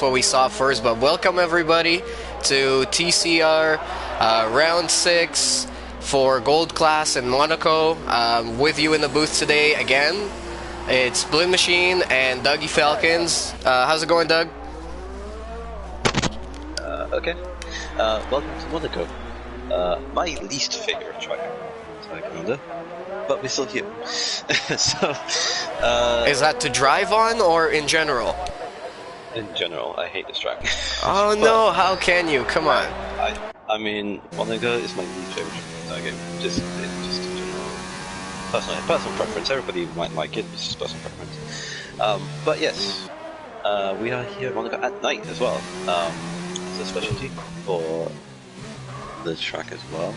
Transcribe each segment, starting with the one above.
what we saw first. But welcome everybody to TCR round 6 for Gold Class in Monaco. With you in the booth today again, it's BLIN-MACHINE and Dougie Falcons. How's it going, Doug? Okay. Welcome to Monaco. My least favorite track, kinda, but we're still here. So, is that to drive on or in general? In general, I hate this track. Oh no, how can you? Come on. I mean, Monaco is my least favorite track game. Just in general. Personal preference. Everybody might like it, it's just personal preference. But yes, we are here at Monaco at night as well. It's a specialty for the track as well.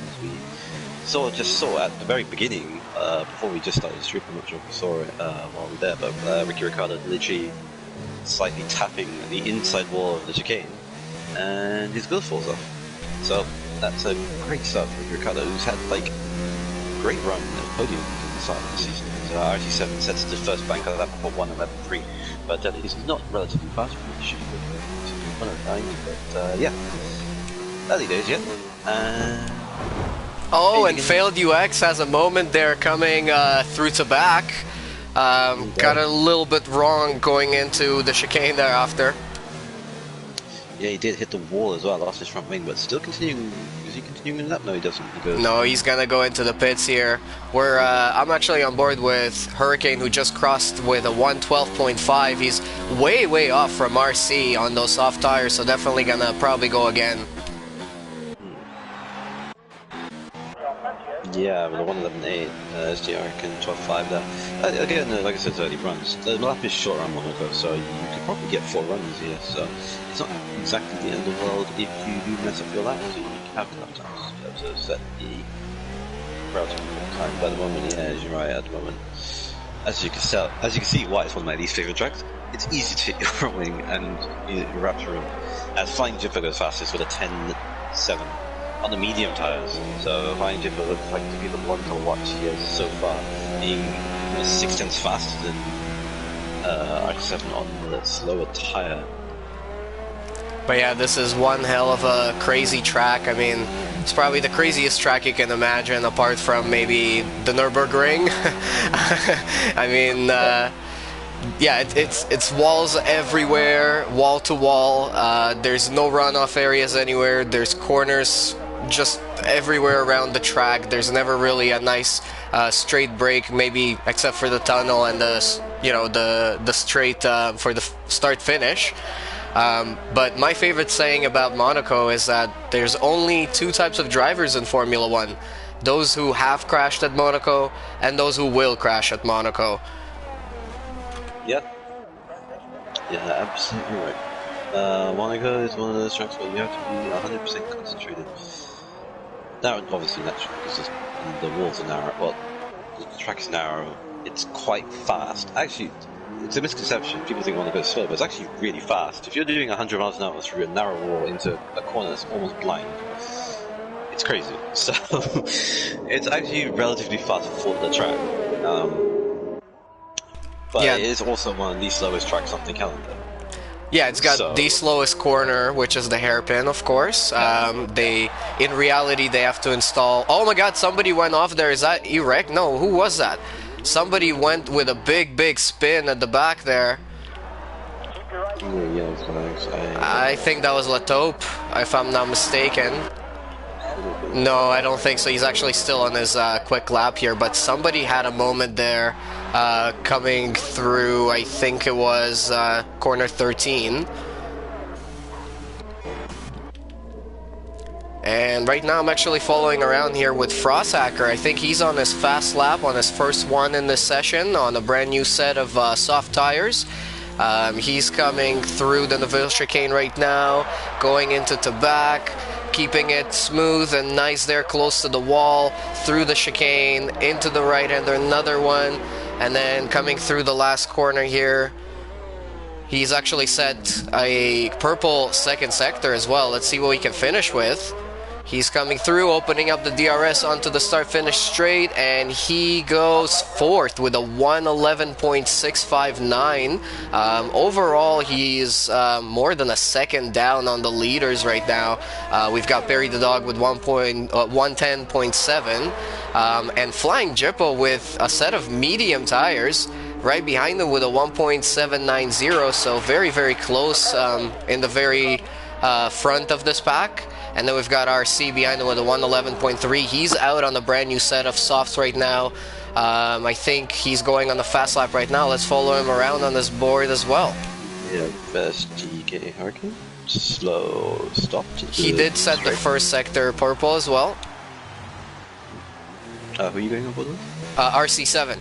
As we just saw at the very beginning, before we just started the stream. I'm not sure if we saw it while we were there, but Ricky Ricardo literally slightly tapping the inside wall of the chicane, and his glove falls off. So that's a great start for Ricky Ricardo, who's had like a great run at podium in the start of the season. So RT7 sets the first bank out of that for 1:11.3, but he's not relatively fast. He should be 1:09, but yeah, early days yet. Oh, and Failed UX has a moment there coming through to back. Got a little bit wrong going into the chicane thereafter. Yeah, he did hit the wall as well, lost his front wing, but still continuing. Is he continuing that? No, he doesn't. He goes, no, he's gonna go into the pits here. Where I'm actually on board with Hurricane, who just crossed with a 112.5. He's way off from RC on those soft tires, so definitely gonna probably go again. Yeah, with a 1:11.8 SGR can 12.5 there. Again, like I said, it's early runs. The lap is short on Monaco, so you could probably get 4 runs here. So it's not exactly the end of the world if you do mess up your lap. So you have enough time to set the relative time. But at the moment, yeah, you're right. At the moment, as you can see, why it's one of my least favorite tracks. It's easy to hit your front wing and you wrap your room. As Flying Jipper goes fastest with a 10.7. on the medium tires, so Flying Jipper looks like to be the one to watch here so far, being 6/10 faster than RT7 on the slower tire. But yeah, this is one hell of a crazy track. I mean, it's probably the craziest track you can imagine, apart from maybe the Nürburgring. I mean, yeah, it's walls everywhere, wall to wall. There's no runoff areas anywhere. There's corners just everywhere around the track. There's never really a nice straight break, maybe except for the tunnel and the straight for the start finish. But my favorite saying about Monaco is that there's only 2 types of drivers in Formula 1: those who have crashed at Monaco and those who will crash at Monaco. Yep. Yeah, absolutely right. Monaco is one of those tracks where you have to be 100% concentrated. Now, obviously, naturally, because the walls are narrow. Well, the track is narrow. It's quite fast. Actually, it's a misconception. People think Monaco is slow, but it's actually really fast. If you're doing 100 miles an hour through a narrow wall into a corner that's almost blind, it's crazy. So, it's actually relatively fast for the track. But yeah, it is also one of the slowest tracks on the calendar. Yeah, it's got the slowest corner, which is the hairpin, of course. In reality, they have to install... Oh my god, somebody went off there. Is that Erect? No, who was that? Somebody went with a big spin at the back there. I think that was Lataupe, if I'm not mistaken. No, I don't think so. He's actually still on his quick lap here, but somebody had a moment there coming through, I think it was corner 13. And right now I'm actually following around here with Frosthacker. I think he's on his fast lap, on his first one in this session, on a brand new set of soft tires. He's coming through the Neville chicane right now, going into back, keeping it smooth and nice there close to the wall, through the chicane, into the right-hander, another one, and then coming through the last corner here. He's actually set a purple second sector as well. Let's see what we can finish with. He's coming through, opening up the DRS onto the start-finish straight, and he goes fourth with a 1:11.659. Overall, he's more than a second down on the leaders right now. We've got Barry the Dog with 110.7, and Flying Jippo with a set of medium tires right behind them with a 1.790, so very, very close in the very front of this pack. And then we've got RC behind him with a 111.3. He's out on a brand new set of softs right now. I think he's going on the fast lap right now. Let's follow him around on this board as well. Yeah, first GK Hurricane. Slow stop. He did set the first sector purple as well. Who are you going on board with? RC7.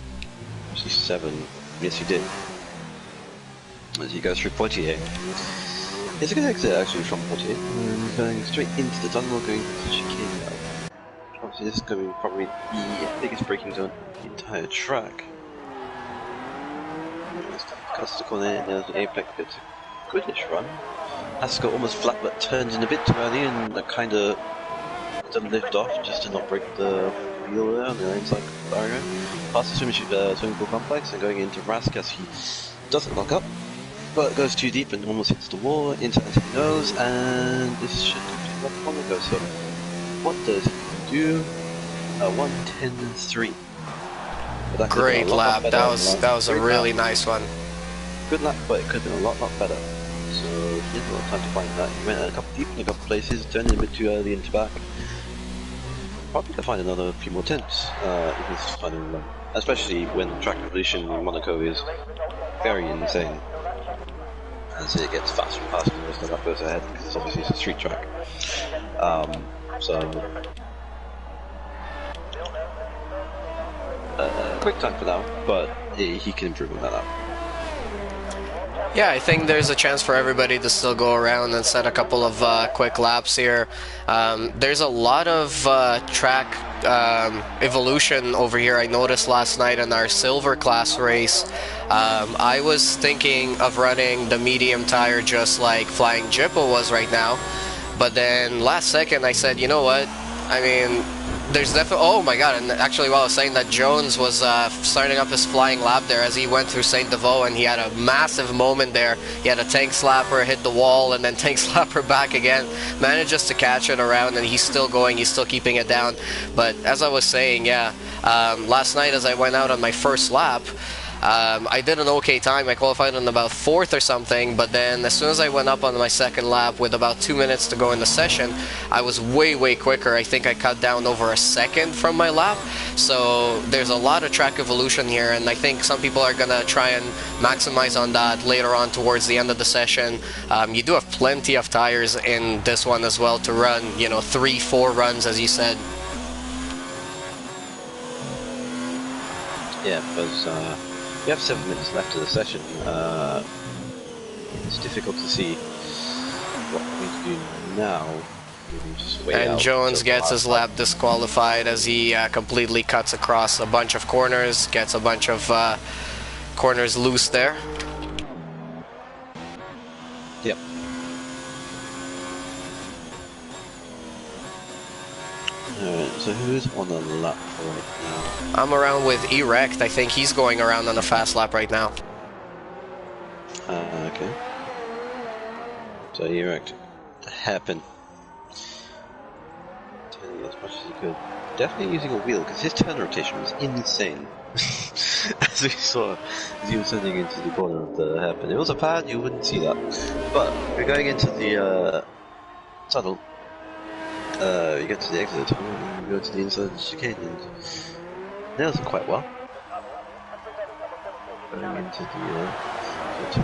RC7. Yes, you did. As he goes through Poitiers. It's a good exit actually from Poitiers. Going straight into the tunnel, going to chicane now. Obviously, this is going to be probably the biggest braking zone on the entire track. Cuts the corner, there's an apex, gets a goodish run. Has to go almost flat, but turns in a bit too early, and that kind of doesn't lift off just to not break the wheel there on the inside barrier. Past the swimming pool complex and going into Raskas, he doesn't lock up, but goes too deep and almost hits the wall into anti-nose, and this should complete what Monaco. So what does he do? 1:10.3. Great lap. That was a really nice one. Good lap, but it could have been a lot better. So he didn't have time to find that. He went a couple deep in a couple places, turned in a bit too early into back. Probably to find another few more tenths in his final run. Especially when track evolution in Monaco is very insane. As it gets faster and faster as the lap goes ahead, because it's obviously a street track. Quick time for now, but he can improve on that lap. Yeah, I think there's a chance for everybody to still go around and set a couple of quick laps here. There's a lot of track evolution over here. I noticed last night in our silver class race. I was thinking of running the medium tire just like Flying Jippo was right now, but then last second I said, you know what, I mean, there's definitely, oh my god, and actually while I was saying that, Jones was starting up his flying lap there as he went through St. Deveau, and he had a massive moment there. He had a tank slapper, hit the wall, and then tank slapper back again. Manages to catch it around, and he's still going, he's still keeping it down. But as I was saying, yeah, last night as I went out on my first lap, I did an okay time. I qualified in about 4th or something, but then as soon as I went up on my second lap with about 2 minutes to go in the session, I was way quicker. I think I cut down over a second from my lap. So there's a lot of track evolution here, and I think some people are gonna try and maximize on that later on towards the end of the session. You do have plenty of tires in this one as well to run, you know, 3-4 runs as you said. Yeah, because we have 7 minutes left of the session. It's difficult to see what we need to do now. Just wait and out Jones gets his lap disqualified as he completely cuts across a bunch of corners, gets a bunch of corners loose there. Yep. Alright, so who's on the lap right now? I'm around with Erect. I think he's going around on a fast lap right now. Okay. So Erect, hairpin. Turning as much as he could. Definitely using a wheel, because his turn rotation was insane. As we saw, as he was turning into the corner of the hairpin. If it was a pad, you wouldn't see that. But we're going into the tunnel. You get to the exit of the tunnel and you go to the inside of the chicane and nails it quite well. Going into the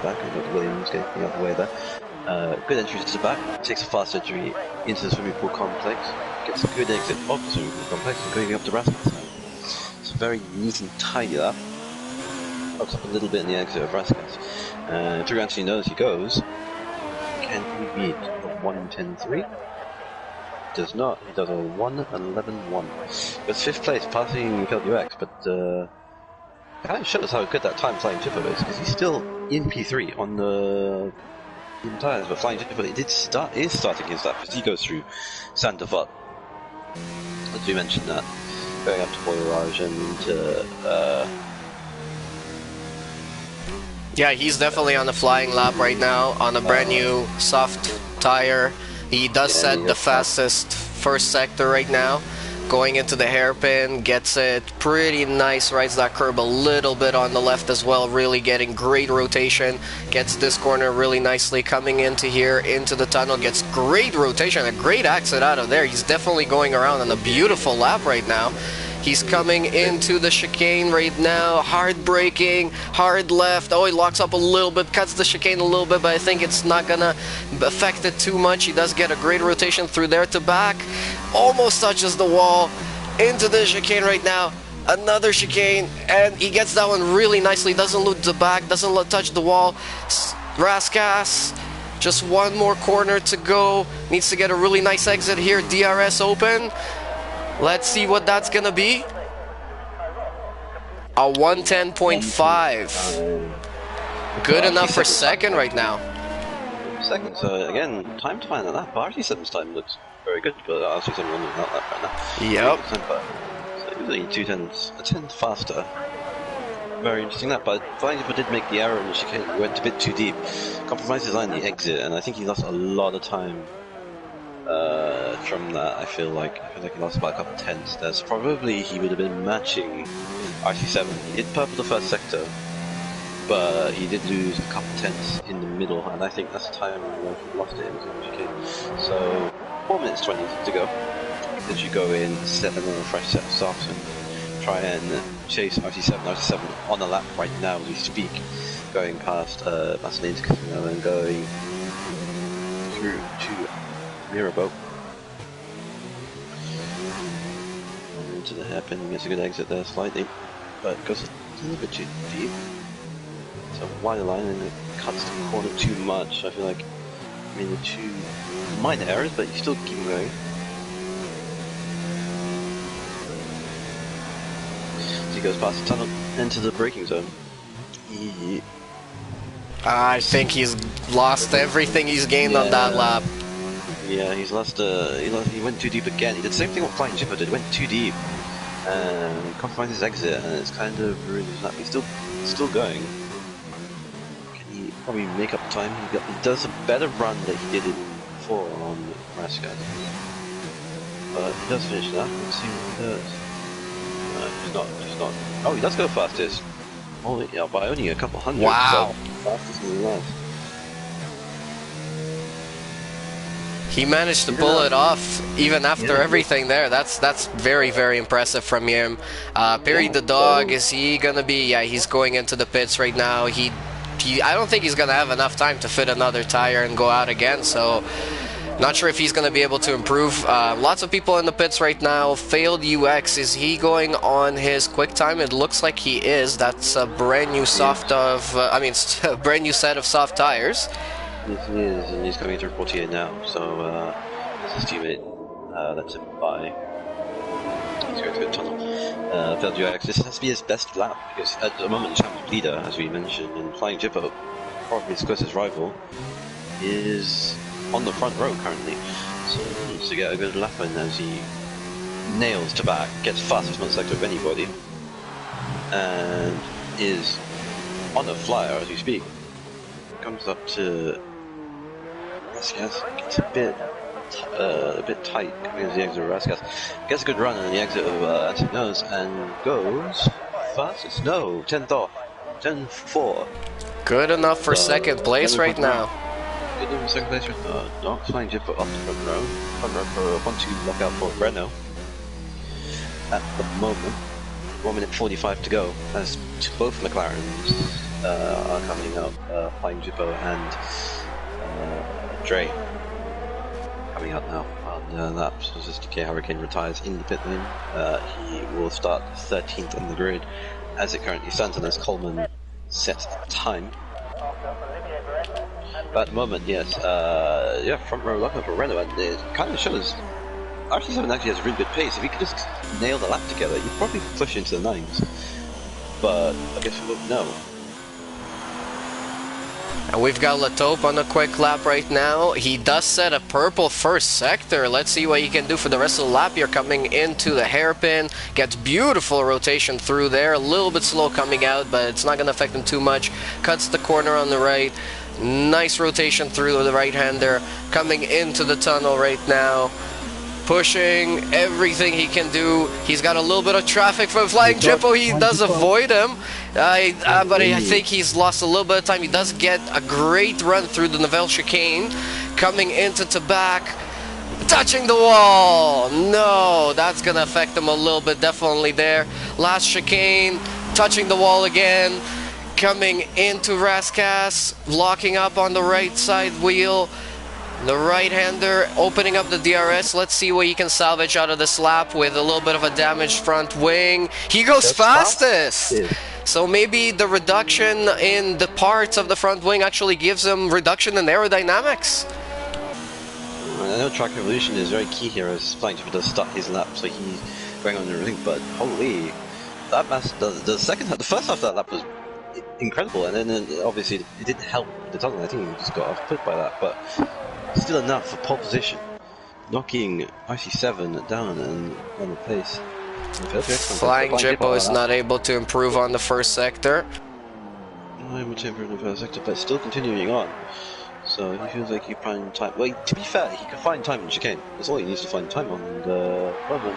back, and got Williams getting out of the way there. Good entry to the back, takes a fast entry into the swimming pool complex, gets a good exit of the swimming pool complex and going up to Raskas. It's very neat and tidy that. Looks up a little bit in the exit of Raskas. Through anti-nose he goes. Can he beat a 1:10.3? Does not. He does a 1:11.1. It's 5th place, passing KLUX, but kind of shows how good that time Flying Jippo is, because he's still in P3 on the tires. But Flying Jippo is starting his lap as he goes through Saint Deveau. as we mentioned that, going up to Voyage and yeah, he's definitely on the flying lap right now on a brand new soft tire. He does set the fastest first sector right now. Going into the hairpin, gets it pretty nice, rides that curb a little bit on the left as well, really getting great rotation, gets this corner really nicely, coming into here, into the tunnel, gets great rotation, a great exit out of there. He's definitely going around on a beautiful lap right now. He's coming into the chicane right now, hard braking, hard left. Oh, he locks up a little bit, cuts the chicane a little bit, but I think it's not gonna affect it too much. He does get a great rotation through there to back. Almost touches the wall, into the chicane right now. Another chicane, and he gets that one really nicely. Doesn't lose the back, doesn't touch the wall. Raskas, just one more corner to go. Needs to get a really nice exit here. DRS open. Let's see what that's gonna be. A 110.5. Good enough for second right now. Second, so again, time to find a lap. RC7's time looks very good, but RC7 running that lap right now. Yep. So usually 2 tenths, a tenth faster. Very interesting lap, but Flying did make the error in the chicane. He went a bit too deep. Compromised his line the exit, and I think he lost a lot of time from that. I feel like he lost about a couple tenths. There's probably he would have been matching RC7. He did purple the first sector, but he did lose a couple tenths in the middle, and I think that's the time when he lost it in the chicane. So 4 minutes 20 to go. As you go in, set another fresh set of softs and try and chase RC7 on a lap right now as we speak, going past Marcelin's Casino and going through to Mirabeau. Into the hairpin, gets a good exit there slightly, but goes a little bit too deep. It's a wider line and it cuts the corner too much. I feel like, I mean, the 2 minor errors, but you still keep going. As he goes past the tunnel into the braking zone. I think he's lost everything he's gained on that lap. Yeah, he went too deep again. He did the same thing what Flying Jippo did, went too deep and compromised his exit, and it's kind of ruined his lap. He's still going. Can he probably make up time? He does a better run that he did before on Rascal. But he does finish that. Let's see what he does. He's not. Oh, he does go fastest. Only, yeah, by only a couple hundred. Wow. So fastest in the last. He managed to pull it off even after everything there. That's very, very impressive from him. Perry the dog, is he gonna be? Yeah, he's going into the pits right now. I don't think he's gonna have enough time to fit another tire and go out again. So, not sure if he's gonna be able to improve. Lots of people in the pits right now. Failed UX. Is he going on his quick time? It looks like he is. That's a brand new brand new set of soft tires. Yes, he is, and he's coming into 48 now, so his teammate lets him by. He's going through the tunnel. Failed UX. This has to be his best lap, because at the moment the champion leader, as we mentioned, and Flying Jippo, probably his closest rival, is on the front row currently, so he needs to get a good lap in as he nails to back, gets fastest motorcycle of anybody, and is on a flyer as we speak. Comes up to Raskas, gets a bit tight coming into the exit of Raskas. Gets a good run in the exit of Antinos and goes fastest. No, 10-4. Good enough for second place right now. Good enough for second place right now. Not Flying Jippo up the front row. Front row for 1-2 lockout for Breno. At the moment, 1 minute 45 to go. As both McLarens are coming up, Flying Jippo and Dre coming up now on that. So just DK Hurricane retires in the pit lane. He will start 13th on the grid as it currently stands, and as Coleman sets time. But at the moment, yes, front row lockup for Renault, and it kind of shows RC7 actually has a really good pace. If he could just nail the lap together, you'd probably push into the 9s. But I guess we won't know. And we've got Latope on a quick lap right now. He does set a purple first sector. Let's see what he can do for the rest of the lap here. Coming into the hairpin. Gets beautiful rotation through there. A little bit slow coming out, but it's not going to affect him too much. Cuts the corner on the right. Nice rotation through the right-hander. Coming into the tunnel right now. Pushing everything he can do. He's got a little bit of traffic from Flying Jippo. He does avoid him. But I think he's lost a little bit of time. He does get a great run through the Nivelle chicane. Coming into Tabac. Touching the wall. No, that's going to affect him a little bit. Definitely there. Last chicane. Touching the wall again. Coming into Raskas. Locking up on the right side wheel. The right-hander opening up the DRS. Let's see what he can salvage out of this lap with a little bit of a damaged front wing. He goes fastest! So maybe the reduction in the parts of the front wing actually gives him reduction in aerodynamics. I know track evolution is very key here as Flying Jippo does start his lap, so he's going on everything, but holy, that the first half of that lap was incredible, and then obviously it didn't help the tunnel. I think he just got off put by that, but still enough for pole position, knocking IC7 down and on the pace. Flying Jippo is not able to improve on the first sector. Not able to improve on the first sector, but still continuing on. So he feels like he find time. Well, to be fair, he can find time in chicane. That's all he needs to find time on the level.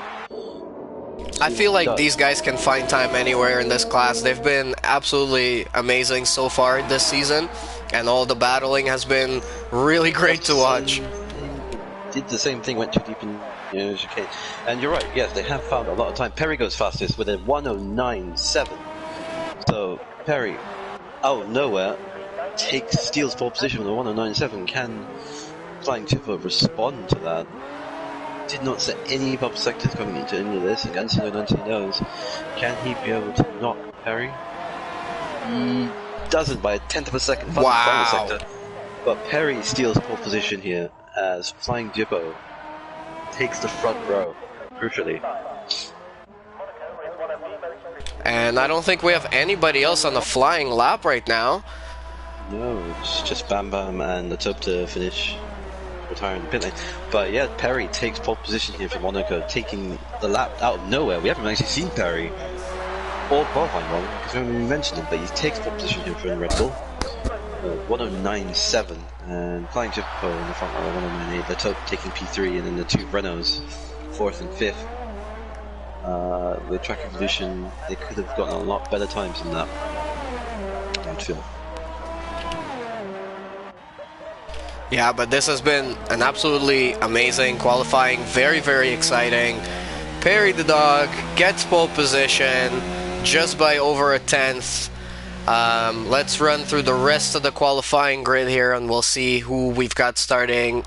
I feel like these guys can find time anywhere in this class. They've been absolutely amazing so far this season, and all the battling has been really great to watch. Did the same thing, went too deep in chicane. And you're right, yes, they have found a lot of time. Perry goes fastest with a 109.7. So Perry, out of nowhere, steals pole position with a 109.7. Can Flying Jippo respond to that? Did not set any bump sectors coming into any of this. Against the 90 knows. Can he be able to knock Perry? He doesn't by a tenth of a second. Wow. Sector. But Perry steals pole position here as Flying Jippo takes the front row, crucially. And I don't think we have anybody else on the flying lap right now. No, it's just Bam Bam and the Top to finish. Retiring the pit lane. But yeah, Perry takes pole position here for Monaco, taking the lap out of nowhere. We haven't actually seen Perry or qualifying one because we haven't even mentioned him, but he takes pole position here for the Red Bull. 109.7, and Flying Jippo in the front row 109.8. The Top taking P3, and then the two Renaults 4th and 5th. With track evolution, they could have gotten a lot better times than that, I would feel. Yeah, but this has been an absolutely amazing qualifying, very, very exciting. Perry the dog gets pole position just by over a tenth. Let's run through the rest of the qualifying grid here and we'll see who we've got starting.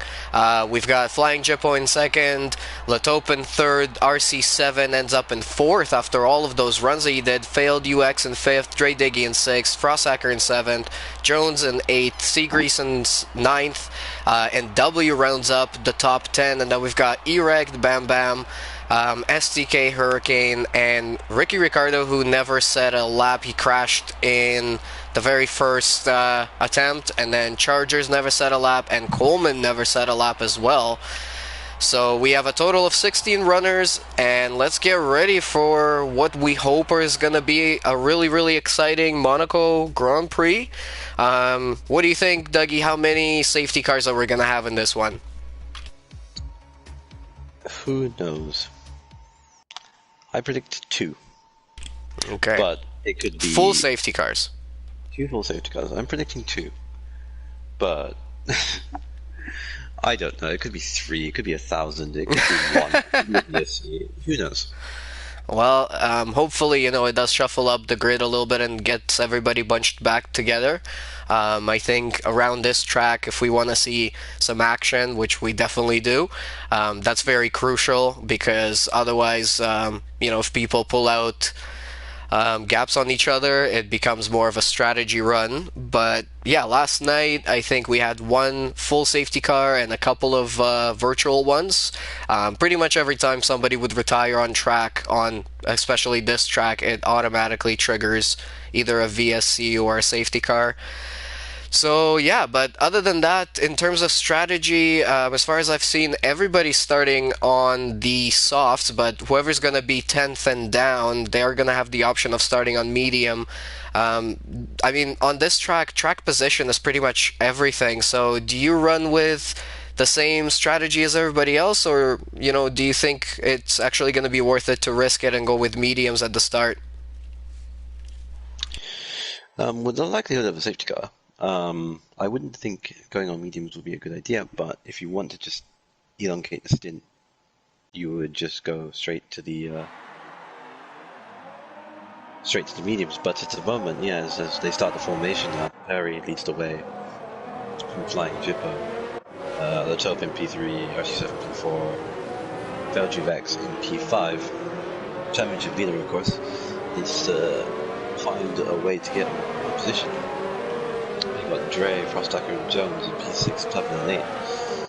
We've got Flying Jippo in second, Latope in third, RC7 ends up in fourth after all of those runs that he did. Failed UX in fifth, Dre Diggy in sixth, Frosthacker in seventh, Jones in eighth, Seagrease in ninth, and W rounds up the top 10. And then we've got Erect, Bam Bam, STK, Hurricane, and Ricky Ricardo, who never set a lap. He crashed in the very first attempt, and then Chargers never set a lap, and Coleman never set a lap as well. So we have a total of 16 runners, and let's get ready for what we hope is going to be a really, really exciting Monaco Grand Prix. What do you think, Dougie? How many safety cars are we going to have in this one? Who knows? I predict 2. Okay. But it could be full safety cars. 2 full safety cars. I'm predicting 2. But I don't know. It could be 3. It could be 1,000. It could be 1. Who knows? Well, hopefully, it does shuffle up the grid a little bit and gets everybody bunched back together. I think around this track, if we want to see some action, which we definitely do, that's very crucial because otherwise, if people pull out gaps on each other, it becomes more of a strategy run. But yeah, last night I think we had 1 full safety car and a couple of virtual ones. Pretty much every time somebody would retire on track, on especially this track, it automatically triggers either a VSC or a safety car. So yeah, but other than that, in terms of strategy, as far as I've seen, everybody's starting on the softs, but whoever's gonna be 10th and down, they're gonna have the option of starting on medium. I mean, on this track position is pretty much everything. So do you run with the same strategy as everybody else, or do you think it's actually gonna be worth it to risk it and go with mediums at the start? With the likelihood of a safety car, I wouldn't think going on mediums would be a good idea, but if you want to just elongate the stint, you would just go straight to the mediums. But at the moment, yeah, as they start the formation now, Perry leads the way from Flying Jippo, the top in P3, RC7 P4, Veljuvex in P5, championship leader, of course, is find a way to get in position. You've got Dre, Frostacker, and Jones in P6, 7 and 8,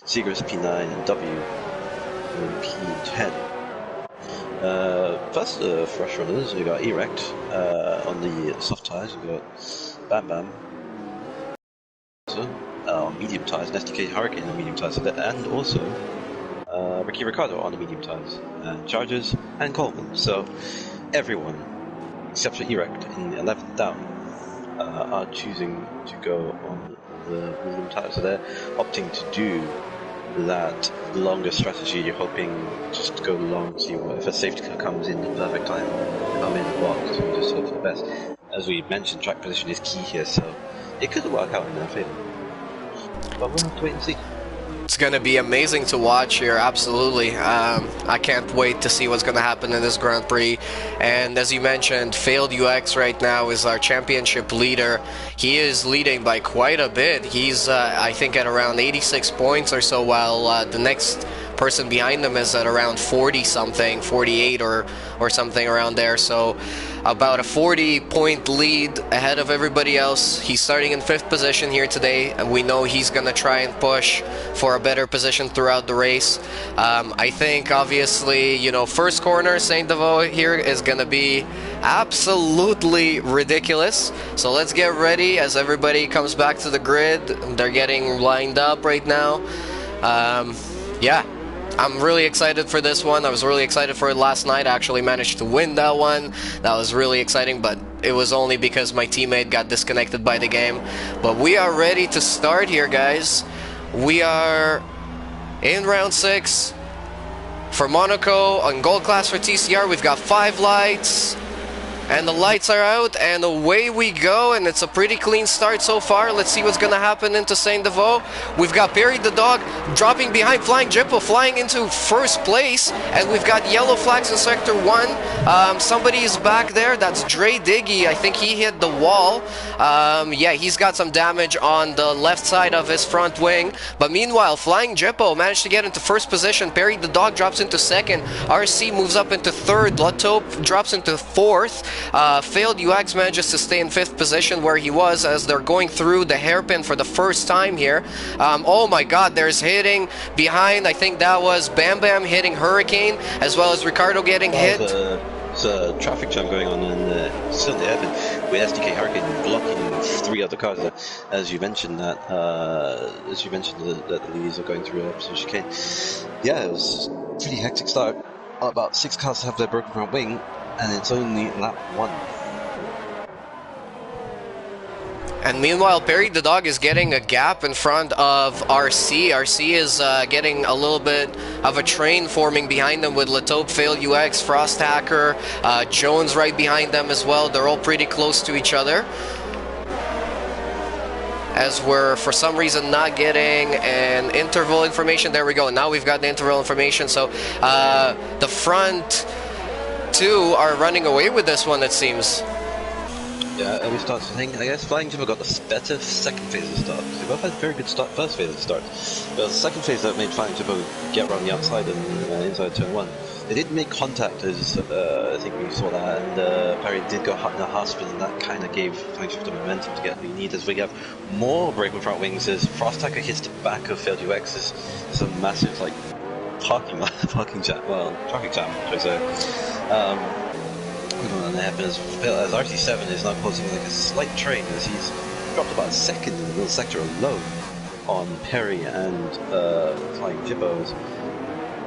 Seegers P9, and W in P10. First, for rush runners, we've got Erect on the soft tyres, we've got Bam Bam on medium tyres, and SDK Hurricane on medium tyres, and also Ricky Ricardo on the medium tyres, and Chargers and Coleman. So everyone except for Erect in 11th down are choosing to go on the medium tyres. So they're opting to do that longer strategy. You're hoping just to go long, see what, if a safety car comes in the perfect time, I'm in the box, so we just hope for the best. As we mentioned, track position is key here, so it could work out in their favor. But we'll have to wait and see. It's going to be amazing to watch here, absolutely. I can't wait to see what's going to happen in this Grand Prix. And as you mentioned, Failed UX right now is our championship leader. He is leading by quite a bit. He's, I think, at around 86 points or so, while the next person behind him is at around 40-something, 48 or something around there. So about a 40-point lead ahead of everybody else. He's starting in 5th position here today, and we know he's going to try and push for a better position throughout the race. I think, obviously, first corner, Saint-Deveau here is going to be absolutely ridiculous. So let's get ready as everybody comes back to the grid. They're getting lined up right now. Yeah. I'm really excited for this one. I was really excited for it last night. I actually managed to win that one. That was really exciting, but it was only because my teammate got disconnected by the game. But we are ready to start here, guys. We are in round 6 for Monaco on gold class for TCR. We've got 5 lights. And the lights are out, and away we go, and it's a pretty clean start so far. Let's see what's going to happen into Saint-Deveau. We've got Perry the Dog dropping behind Flying Jippo, flying into first place, and we've got yellow flags in Sector 1. Somebody is back there. That's Dre Diggy. I think he hit the wall. Yeah, he's got some damage on the left side of his front wing. But meanwhile, Flying Jippo managed to get into first position. Perry the Dog drops into 2nd. RC moves up into 3rd. Latope drops into 4th. Failed UX manages to stay in 5th position where he was as they're going through the hairpin for the first time here. Oh my god, there's hitting behind. I think that was Bam Bam hitting Hurricane, as well as Ricardo getting hit. There's a traffic jam going on in still in the hairpin with SDK Hurricane blocking 3 other cars. As you mentioned that, the leads are going through a chicane. Yeah, it was a pretty hectic start. About 6 cars have their broken front wing, and it's only lap 1. And meanwhile, Perry the Dog is getting a gap in front of RC. RC is getting a little bit of a train forming behind them with Latope, Failed UX, Frost Hacker, Jones right behind them as well. They're all pretty close to each other. As we're, for some reason, not getting an interval information. There we go. Now we've got the interval information. So the front 2 are running away with this one, it seems. Yeah, early starts, I guess Flying Jippo got the better second phase of the start. They both had very good first phase of the start. But the second phase that made Flying Jippo get around the outside and inside turn 1. They didn't make contact, as I think we saw that, and Perry did go in a half spin, and that kind of gave Flying Jippo the momentum to get what he needed. As we have more breakable front wings, as Frost Hacker hits the back of Failed UX, there's a massive, like, traffic jam, I should say. And that happens as RT7 is now causing like a slight train as he's dropped about a second in the middle sector alone on Perry and Flying Jibbos.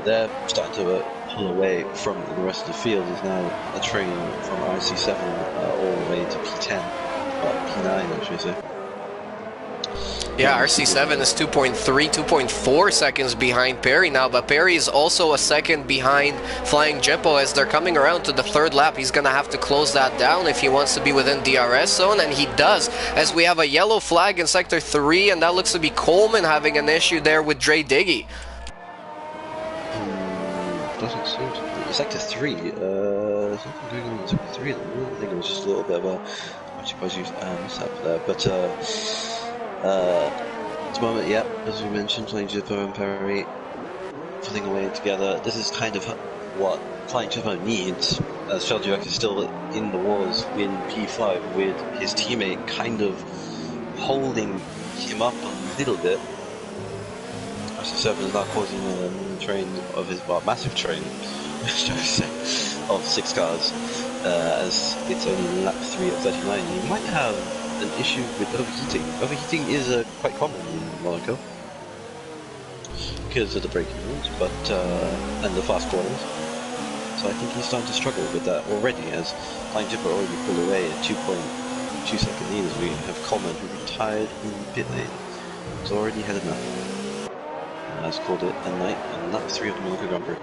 They're starting to pull away from the rest of the field. There's now a train from RC7 all the way to P10, P9 I should say. Yeah, RC7 is 2.3, 2.4 seconds behind Perry now, but Perry is also a second behind Flying Jippo as they're coming around to the third lap. He's going to have to close that down if he wants to be within DRS zone, and he does, as we have a yellow flag in Sector 3, and that looks to be Coleman having an issue there with Dre Diggy. Doesn't seem to be. Sector 3, something going on in Sector 3 at the moment. I think it was just a little bit of a mishap there, but at the moment, yeah, as we mentioned, Flying Jippo and Perry pulling away together. This is kind of what Flying Jippo needs, as Feldurek is still in the wars in P5 with his teammate kind of holding him up a little bit. RC7 is now causing a train of his, well, massive train, should I say, of 6 cars, as it's only lap 3 of 39. He might have an issue with overheating. Overheating is quite common in Monaco because of the braking rules, but and the fast corners. So I think he's starting to struggle with that already, as Flying Jipper already pulled away at 2.2 second lead, as we have Coleman who retired in the pit lane. He's already had enough. Has called it a night and lap 3 of the Monaco Grand Prix.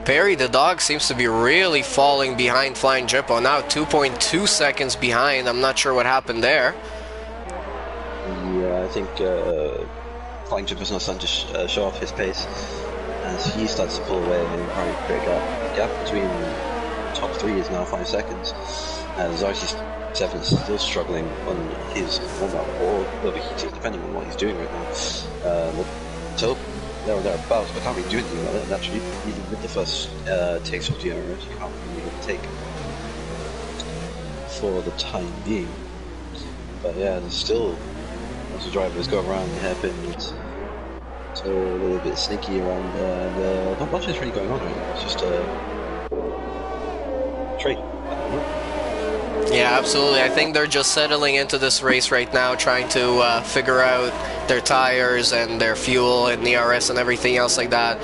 Perry the dog seems to be really falling behind Flying Jippo, now 2.2 seconds behind. I'm not sure what happened there. Yeah, I think Flying Jippo's not starting to show off his pace as he starts to pull away and probably create a gap between top 3 is now 5 seconds, as RC7 is still struggling on his warm-up or overheating, depending on what he's doing right now. So there or thereabouts, but can't really do anything about it naturally. Even with the first takes of DRS, you can't really take for the time being. But yeah, there's still, as the drivers go around the hairpin, it's a little bit sneaky around, and not much is really going on right now. It's just a trade. Yeah, absolutely. I think they're just settling into this race right now, trying to figure out their tires and their fuel and ERS and everything else like that.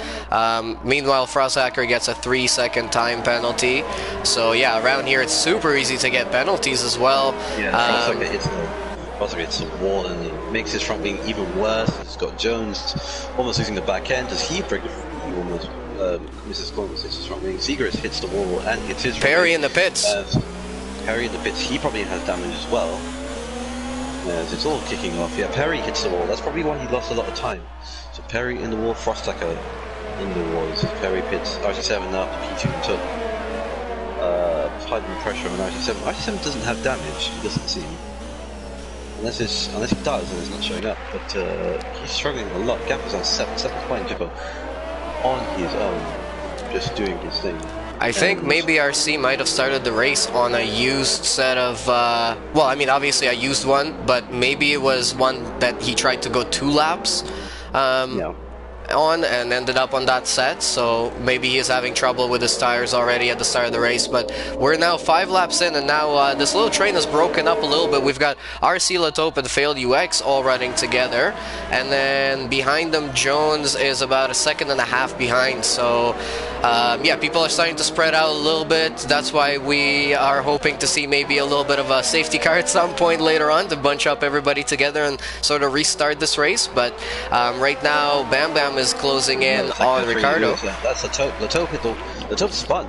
Meanwhile, Frosthacker gets a 3-second time penalty. So yeah, around here it's super easy to get penalties as well. Yeah, Frosthacker hits the wall and it makes his front wing even worse. It's got Jones almost losing the back end. Does he break the almost? Mrs. Columbus hits his front wing. Zegers hits the wall and hits his Perry in the pits. Perry in the pits, he probably has damage as well. As it's all kicking off. Yeah, Perry hits the wall. That's probably why he lost a lot of time. So Perry in the wall, Frosthacker in the walls. Perry pits RC7 now up to P2 and took hiding pressure on RC7. RC7 doesn't have damage, it doesn't seem. Unless he does and it's not showing up. But he's struggling a lot. Gap is on 7 seconds behind Jippo on his own, just doing his thing. I think maybe RC might have started the race on a used set of, well, I mean, obviously a used one, but maybe it was one that he tried to go 2 laps on and ended up on that set, so maybe he's having trouble with his tires already at the start of the race. But we're now 5 laps in, and now this little train is broken up a little bit. We've got RC Lataupe and Failed UX all running together, and then behind them Jones is about 1.5 seconds behind. So yeah, people are starting to spread out a little bit. That's why we are hoping to see maybe a little bit of a safety car at some point later on to bunch up everybody together and sort of restart this race. But right now Bam Bam is closing in on Ricardo. That's Lataupe spun.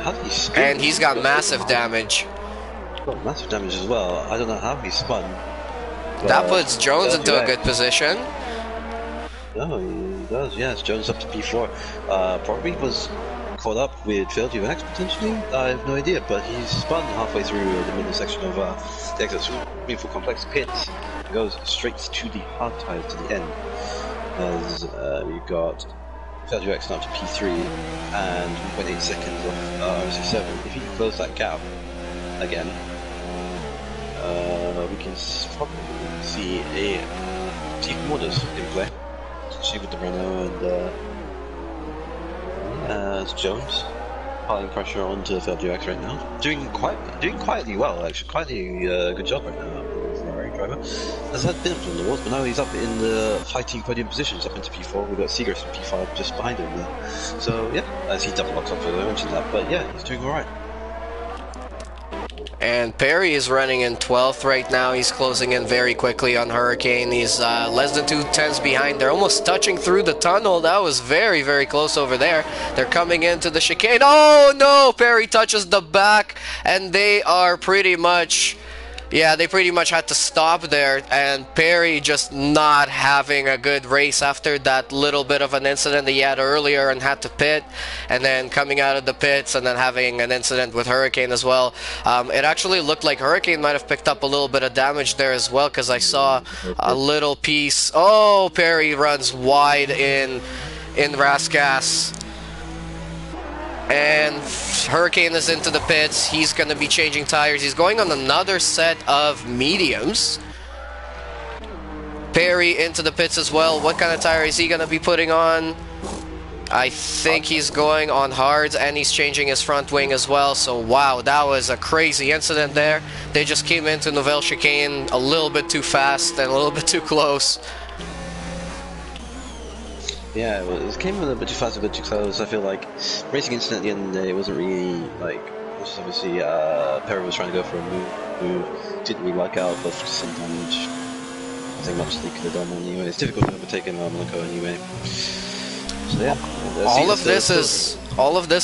How did he spin? And he's got massive damage. Got massive damage as well. I don't know how he spun. That puts Jones into a good position. No, he does, yes. Jones up to P4. Probably was caught up with Failed UX potentially. I have no idea, but he's spun halfway through the middle section of the exit swimming for complex pits. Goes straight to the hard tires to the end. As we've got Failed UX now to P3 and 1.8 seconds of RC7. If he can close that gap again, we can probably see a deep orders in play. See with the Renault and it's Jones Applying pressure onto FLGX right now. Doing quietly well, actually. Quietly good job right now. Ferrari driver has had been on the walls, but now he's up in the fighting podium positions, up into P4. We've got Seagrass and P5 just behind him there. So yeah, as he double locks up, I mentioned that, but yeah, he's doing alright. And Perry is running in 12th right now. He's closing in very quickly on Hurricane. He's less than 2/10 behind. They're almost touching through the tunnel. That was very, very close over there. They're coming into the chicane. Oh no! Perry touches the back, and they are pretty much... Yeah, they pretty much had to stop there, and Perry just not having a good race after that little bit of an incident that he had earlier and had to pit, and then coming out of the pits and then having an incident with Hurricane as well. It actually looked like Hurricane might have picked up a little bit of damage there as well, because I saw a little piece. Oh, Perry runs wide in Raskas. And Hurricane is into the pits. He's going to be changing tires. He's going on another set of mediums. Perry into the pits as well. What kind of tire is he going to be putting on? I think he's going on hards, and he's changing his front wing as well. So wow, that was a crazy incident there. They just came into Nouvelle Chicane a little bit too fast and a little bit too close. Yeah, well, it came a little bit too fast, a bit too close. I feel like racing incident at the end of the day wasn't really like. Obviously, Perry was trying to go for a move, didn't really work out, but for some damage. Nothing much they could have done anyway. It's difficult to overtake him on Monaco anyway. So yeah, all of this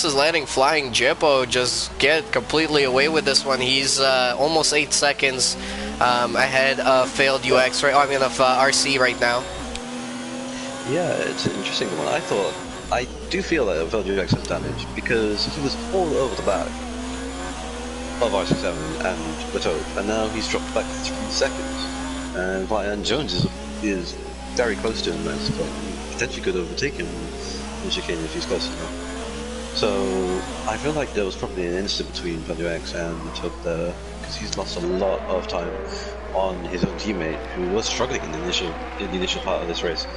is letting Flying Jippo just get completely away with this one. He's almost 8 seconds ahead of failed UX, right? I mean, of RC right now. Yeah, it's an interesting one. I do feel that VLGX has damage because he was all over the back of RC7 and Bateau, and now he's dropped back 3 seconds. And Jones is very close to him, but potentially could overtake him in chicane if he's close enough. So I feel like there was probably an instant between VLGX and Bateau there because he's lost a lot of time on his own teammate who was struggling in the initial part of this race.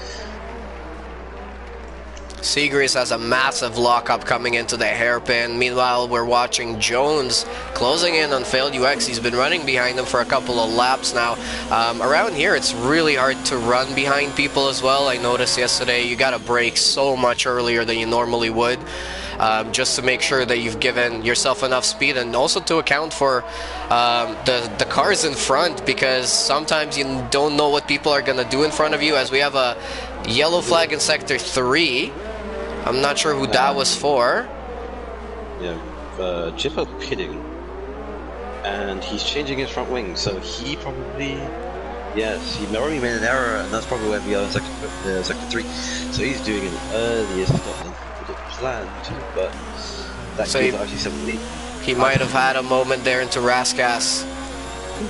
Seagrass has a massive lockup coming into the hairpin. Meanwhile, we're watching Jones closing in on failed UX. He's been running behind him for a couple of laps now. Around here, it's really hard to run behind people as well. I noticed yesterday you got to brake so much earlier than you normally would. Just to make sure that you've given yourself enough speed, and also to account for the cars in front, because sometimes you don't know what people are going to do in front of you. As we have a yellow flag in sector 3. I'm not sure who that was for. Yeah, Jippo pitting, and he's changing his front wing, so he probably, yes, he already made an error, and that's probably where we are in sector 3. So he's doing an earlier stop than he would have planned, but that so gives actually some lead. He might have had a moment there into Raskas.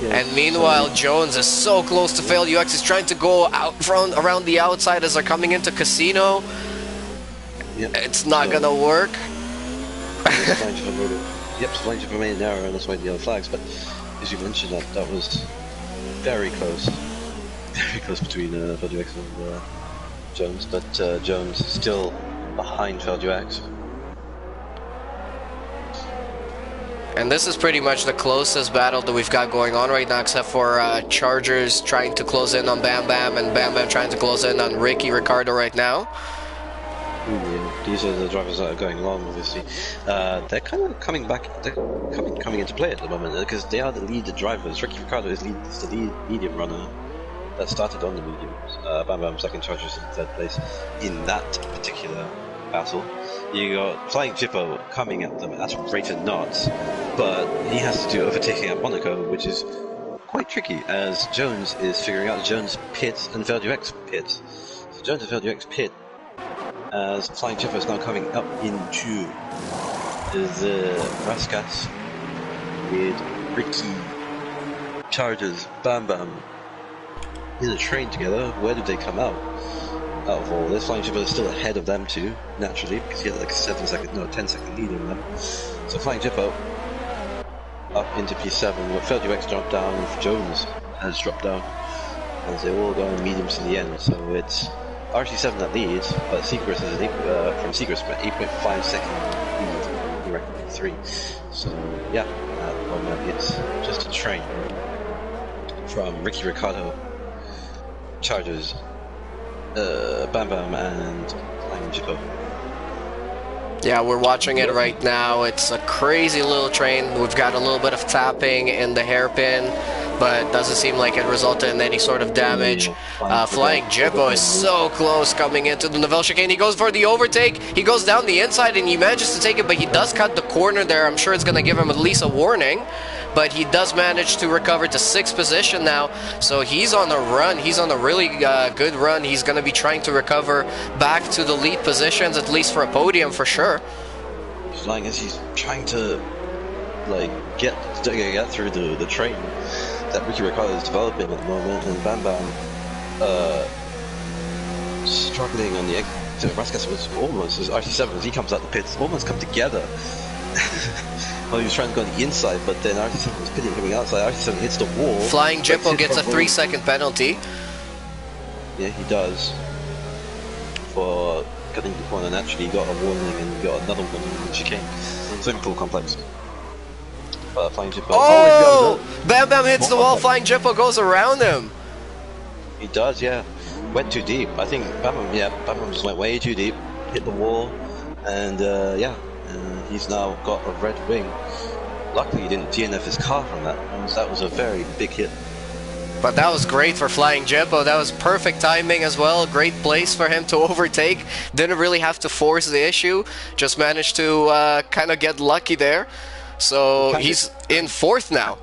Yeah, and meanwhile, Jones is so close to failed UX. He's trying to go out around the outside as they're coming into Casino. Yep. It's not gonna work. Yep, Flying Jippo made an error, and that's why the yellow flags. But as you mentioned, that was very close between VLGX and Jones. But Jones still behind VLGX. And this is pretty much the closest battle that we've got going on right now, except for Chargers trying to close in on Bam Bam, and Bam Bam trying to close in on Ricardo right now. Yeah, these are the drivers that are going along, obviously. They're kind of coming back, they're coming into play at the moment, because they are the lead drivers. Ricardo is the lead medium runner that started on the mediums. Bam Bam second, Chargers in third place in that particular battle. You got Flying Jippo coming at them at rated knots, but he has to do overtaking at Monaco, which is quite tricky, as Jones is figuring out Jones pit and VLGX pit. So Jones and VLGX pit, as Flying Jippo is now coming up into the Raskas with Ricky, Chargers, Bam Bam in a train together. Where did they come out of all this? Flying Jippo is still ahead of them too, naturally, because he had like a 10-second lead on them. So Flying Jippo up into P7, but VLGX dropped down, and Jones has dropped down, as they all go in mediums in the end. So it's RC7 that leads, but Seagrass is from Seagrass, 8.5 second lead Erect in P3. So yeah, at the moment it's just a train from Ricky Ricardo, Chargers, Bam Bam, and Flying Jippo. Yeah, we're watching it right now. It's a crazy little train. We've got a little bit of tapping in the hairpin, but doesn't seem like it resulted in any sort of damage. Flying Jippo is so close coming into the Neville chicane. He goes for the overtake. He goes down the inside and he manages to take it, but he does cut the corner there. I'm sure it's going to give him at least a warning, but he does manage to recover to 6th position now. So he's on a run. He's on a really good run. He's going to be trying to recover back to the lead positions, at least for a podium for sure. Flying as he's trying to like get through the train that Ricky Ricardo is developing at the moment, and Bam Bam struggling on the exit. Raskas was almost, as RT7 as he comes out the pits, almost come together. Well, he was trying to go on the inside, but then RT7 was pitting coming outside. RT7 hits the wall. Flying Jippo gets a 3-second penalty. Yeah, he does. For cutting the corner naturally, he got a warning and got another warning in the chicane. Swimming pool complex. Flying Jippo. Oh! Bam Bam hits the wall. Flying Jippo goes around him. He does, yeah. Went too deep. I think Bam Bam just went way too deep, hit the wall, and he's now got a red wing. Luckily, he didn't DNF his car from that. That was a very big hit. But that was great for Flying Jippo. That was perfect timing as well. Great place for him to overtake. Didn't really have to force the issue. Just managed to kind of get lucky there. So he's in 4th now.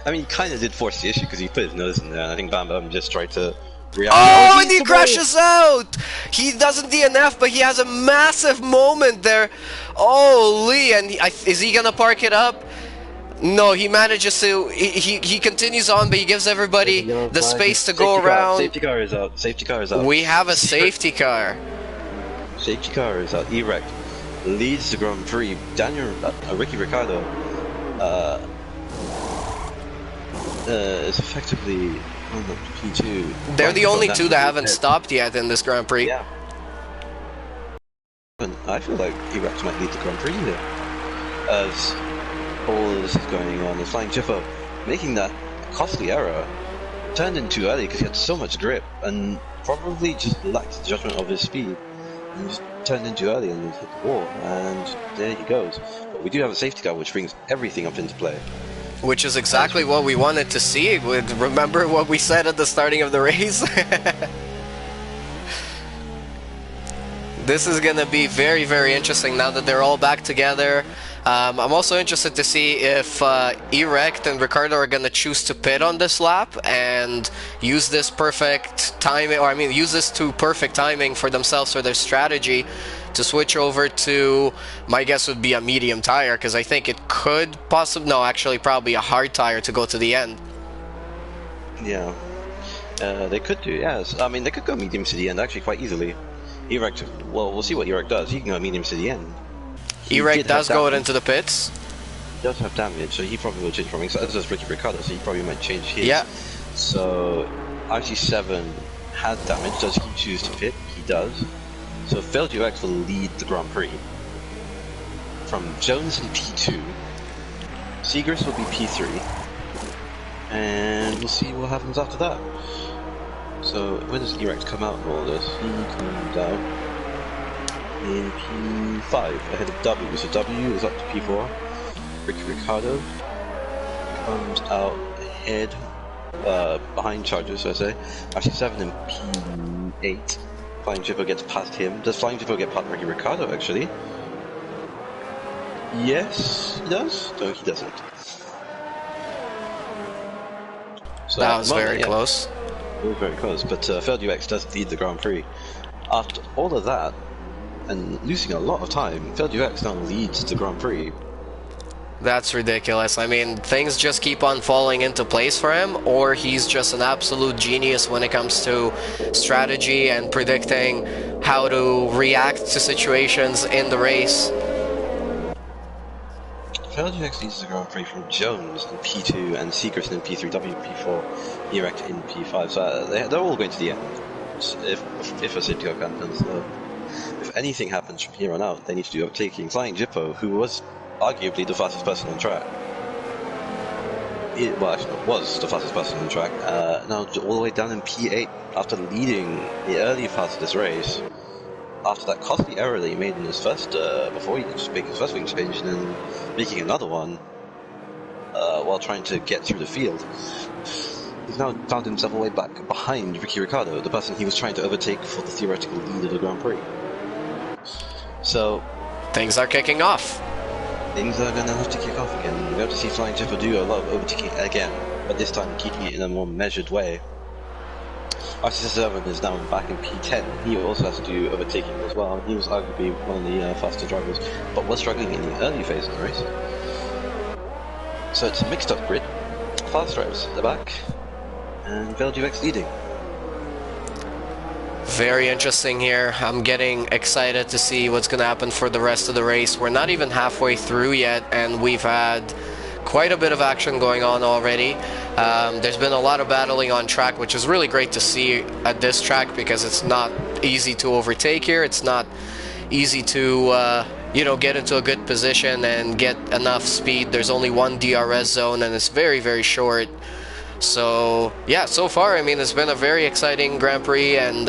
I mean, he kind of did force the issue because he put his nose in there. I think Bam Bam just tried to react. Oh, and he crashes out! He doesn't DNF, but he has a massive moment there. Holy, and is he gonna park it up? No, he manages to. He continues on, but he gives everybody the space to go around. Safety car is out. Safety car is out. We have a safety car. Safety car is out. Erect leads the Grand Prix. Ricky Ricardo is effectively on the P2. They're the only two that haven't stopped yet in this Grand Prix. Yeah. I feel like Erect might lead the Grand Prix here. As all this is going on, is Flying Jippo making that costly error, turned in too early because he had so much grip and probably just lacked the judgment of his speed, and just turned in too early and hit the wall, and there he goes. But we do have a safety car which brings everything up into play. Which is exactly what we wanted to see. Remember what we said at the starting of the race? This is going to be very, very interesting now that they're all back together. I'm also interested to see if Erect and Ricardo are going to choose to pit on this lap and use this perfect timing, or I mean use this to perfect timing for themselves or their strategy to switch over to, my guess would be a medium tire, because I think it could possibly, no, actually probably a hard tire to go to the end. Yeah, they could do, yes. I mean, they could go medium to the end actually quite easily. Erect, well, we'll see what Erect does. He can go medium to the end. Erect does go into the pits. He does have damage, so he probably will change from so as does Ricky Ricardo, so he probably might change his. Yeah. So RT7 had damage. Does he choose to pit? He does. So failed UX will lead the Grand Prix. From Jones in P2, Seagrass will be P3, and we'll see what happens after that. So where does Erect come out in all this? He comes out in P5 ahead of W. So W is up to P4. Ricky Ricardo comes out ahead, behind Chargers, so I say. Actually 7 in P8. Flying Jippo gets past him. Does Flying Jippo get past Ricky Ricardo actually? Yes, he does. No, he doesn't. So that was very close. It was very close, but Failed UX does lead the Grand Prix. After all of that, and losing a lot of time, Failed UX now leads the Grand Prix. That's ridiculous. I mean, things just keep on falling into place for him, or he's just an absolute genius when it comes to strategy and predicting how to react to situations in the race. Failed UX leads the Grand Prix from Jones in P2 and Seagrass in P3, W P4, Erect in P5. So they're all going to the end. If a safety car can, so if anything happens from here on out, they need to do overtaking. Flying Jippo, who was arguably the fastest person on track, well, actually, was the fastest person on track, now all the way down in P8 after leading the early parts of this race. After that costly error that he made in his first, before he just made his first wing change and then making another one while trying to get through the field. He's now found himself all the way back behind Ricky Ricardo, the person he was trying to overtake for the theoretical lead of the Grand Prix. So things are kicking off. Things are going to have to kick off again. We're going to see Flying Jippo do a lot of overtaking again, but this time keeping it in a more measured way. RC7 is now back in P10. He also has to do overtaking as well. He was arguably one of the faster drivers, but was struggling in the early phase of the race. So it's a mixed up grid. Fast drivers at the back, and BLIN-MACHINE leading. Very interesting here. I'm getting excited to see what's going to happen for the rest of the race. We're not even halfway through yet, and we've had quite a bit of action going on already. There's been a lot of battling on track, which is really great to see at this track because it's not easy to overtake here. It's not easy to you know, get into a good position and get enough speed. There's only one DRS zone and it's very, very short. So yeah, so far, I mean, it's been a very exciting Grand Prix, and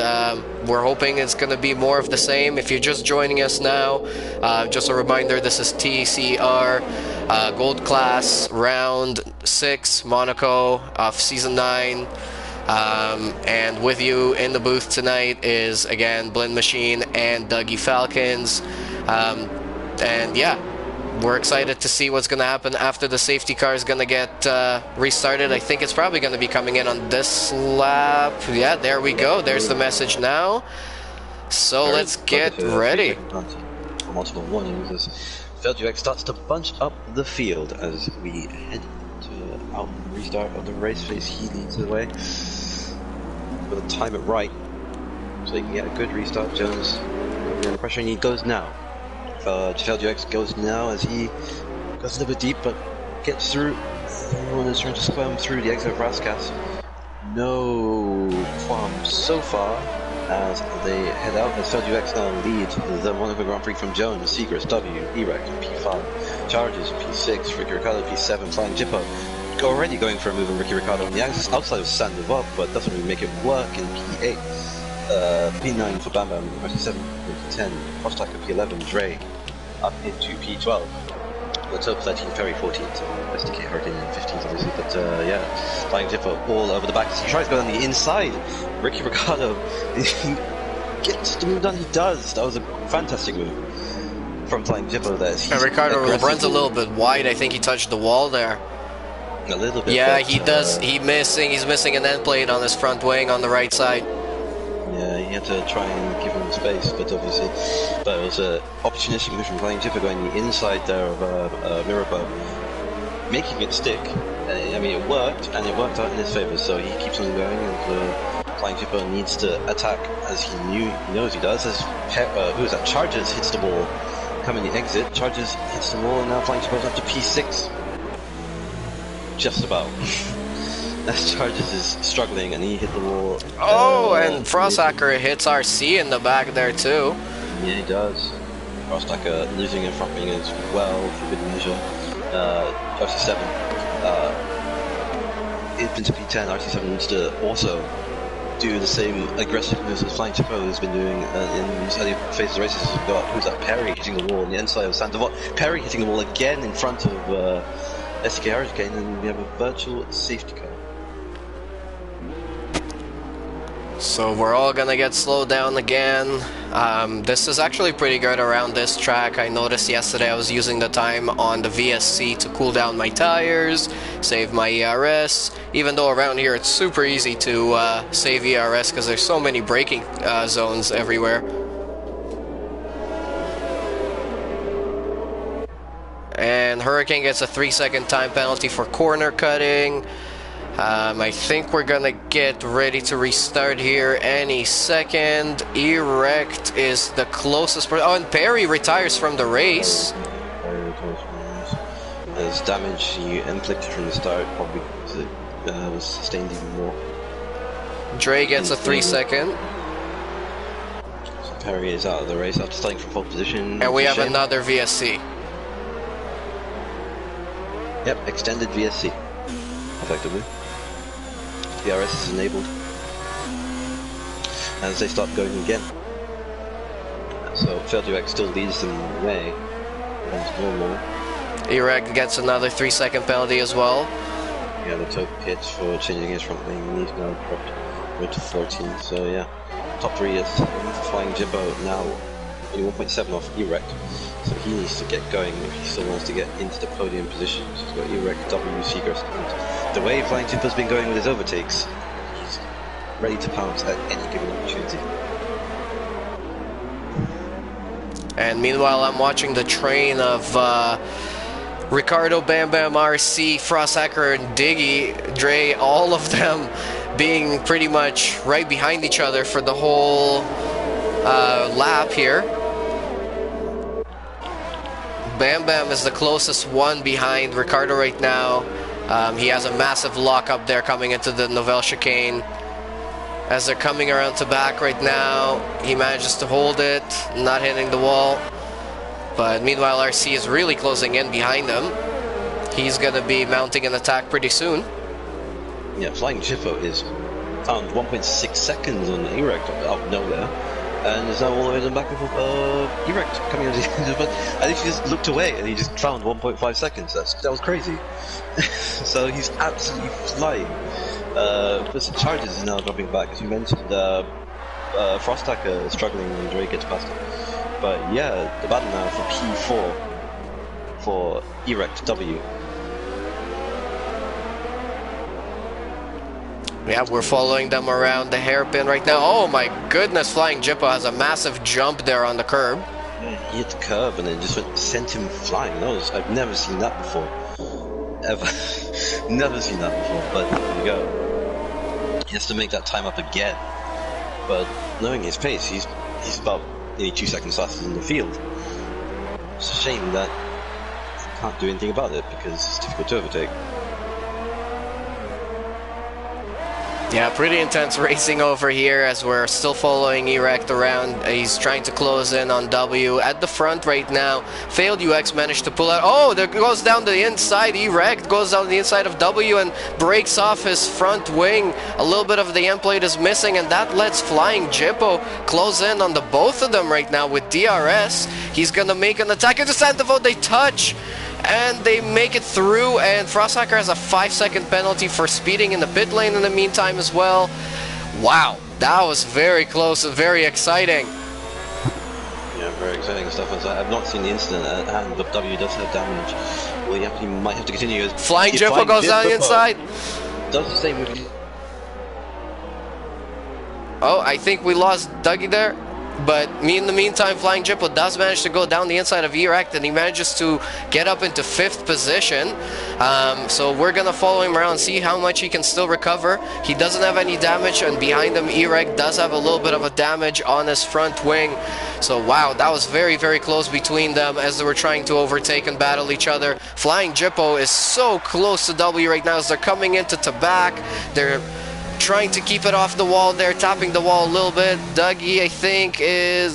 we're hoping it's going to be more of the same. If you're just joining us now, just a reminder, this is TCR Gold Class Round 6 Monaco of Season 9. And with you in the booth tonight is, again, BLIN-MACHINE and Dougie Falcons. And yeah, we're excited to see what's going to happen after the safety car is going to get restarted. I think it's probably going to be coming in on this lap. Yeah, there we go. There's the message now. So let's get ready. Multiple warnings as BLIN-MACHINE starts to bunch up the field as we head to out restart of the race phase. He leads the way with a time it right, so he can get a good restart. Jones under pressure, and he goes now. BLIN-MACHINE goes now as he goes a little bit deep, but gets through. Everyone is trying to squirm through the exit of Raskas. No qualms so far as they head out. As BLIN-MACHINE now lead the Monaco Grand Prix from Jones, Segrist, W, Erect, P5, Charges, P6, Ricky Ricardo, P7, Flying Jippo. Already going for a move on Ricky Ricardo on the outside of Sandoval, but doesn't really make it work in P8. P9 for Bam Bam, RC7, P10, Hostacker, P11, Dre, up into P12. Let's hope 13, Ferry 14th, SDK Hurricane in 15th obviously, but yeah, Flying Jippo all over the back. He tries to go on the inside. Ricky Ricardo gets the move done, he does. That was a fantastic move from Flying Jippo there. And Ricardo runs a little bit wide. I think he touched the wall there. A little bit. Yeah, but, he does. He's missing an end plate on his front wing on the right side. Yeah, he had to try and give him space, but obviously, but it was an opportunistic move from Flying Jippo going the inside there of Mirabeau, making it stick. I mean, it worked, and it worked out in his favor. So he keeps on going, and Flying Jippo needs to attack as he knows he does. As who is that? Charges hits the wall, coming the exit. Charges hits the wall, and now Flying Jippo's up to P6. Just about. As Charges is struggling and he hit the wall. Oh, and Frosthacker hits RC in the back there too. Yeah, he does. Frosthacker losing in front wing as well for good measure. RC7 into P10. RC7 needs to also do the same aggressive moves as Flying Jippo has been doing in these early phases of races. We've got, who's that? Perry hitting the wall on the inside of Sandoval. Perry hitting the wall again in front of SK Hurricane, and we have a virtual safety car. So we're all gonna get slowed down again. This is actually pretty good around this track. I noticed yesterday I was using the time on the VSC to cool down my tires, save my ERS, even though around here it's super easy to save ERS because there's so many braking zones everywhere. And Hurricane gets a 3-second time penalty for corner cutting. I think we're gonna get ready to restart here any second. Erect is the closest. Oh, and Perry retires from the race. Perry retires from the race. As damage he inflicted from the start probably because it was sustained even more. Dre gets a 3-second. So Perry is out of the race after starting from pole position. And we have another VSC. Yep, extended VSC, effectively. DRS is enabled. As they start going again. So failed UX still leads them away. As normal. Erect gets another 3-second penalty as well. Yeah, the toe hits for changing his front wing. He's now dropped mid to 14. So yeah, top 3 is Flying Jibbo now 1.7 off Erect. So he needs to get going if he still wants to get into the podium position. So he's got Erect, W, Seagrass. And the way Flying Jibbo's been going with his overtakes, he's ready to pounce at any given opportunity. And meanwhile, I'm watching the train of Ricardo, Bam Bam, RC, Frosthacker, and Diggy, Dre, all of them being pretty much right behind each other for the whole lap here. Bam Bam is the closest one behind Ricardo right now. He has a massive lock up there coming into the Nouvelle chicane. As they're coming around to back right now, he manages to hold it, not hitting the wall. But meanwhile, RC is really closing in behind him. He's going to be mounting an attack pretty soon. Yeah, Flying Jibbo is found 1.6 seconds on Erect out of nowhere. And is now all the way in the back of Erect coming out of the I think he just looked away and he just found 1.5 seconds. That was crazy. So he's absolutely flying. Plus the Chargers is now dropping back, as you mentioned. Frosthacker is struggling when Dre gets past him. But yeah, the battle now for P4 for Erect W. Yeah, we're following them around the hairpin right now. Oh my goodness, Flying Jibbo has a massive jump there on the curb. Yeah, he hit the curb and then just sent him flying. I've never seen that before. Ever. Never seen that before, but there you go. He has to make that time up again. But knowing his pace, he's about nearly 2 seconds faster than the field. It's a shame that he can't do anything about it because it's difficult to overtake. Yeah, pretty intense racing over here as we're still following Erect around. He's trying to close in on W. At the front right now, failed UX managed to pull out. Oh, there goes down the inside. Erect goes down the inside of W and breaks off his front wing. A little bit of the end plate is missing, and that lets Flying Jibbo close in on the both of them right now with DRS. He's going to make an attack into Santivo. They touch. And they make it through, and Frosthacker has a 5-second penalty for speeding in the pit lane in the meantime as well. Wow, that was very close and very exciting. Yeah, very exciting stuff. I've not seen the incident at hand, but W does have damage. Well, you might have to continue. Flying Jibbo goes down the inside. Does the same with... Oh, I think we lost Dougie there. But in the meantime, Flying Jibbo does manage to go down the inside of Erect, and he manages to get up into 5th position. So we're going to follow him around and see how much he can still recover. He doesn't have any damage, and behind him, Erect does have a little bit of a damage on his front wing. So wow, that was very, very close between them as they were trying to overtake and battle each other. Flying Jibbo is so close to W right now as they're coming into back. They're trying to keep it off the wall there, tapping the wall a little bit. Dougie, I think,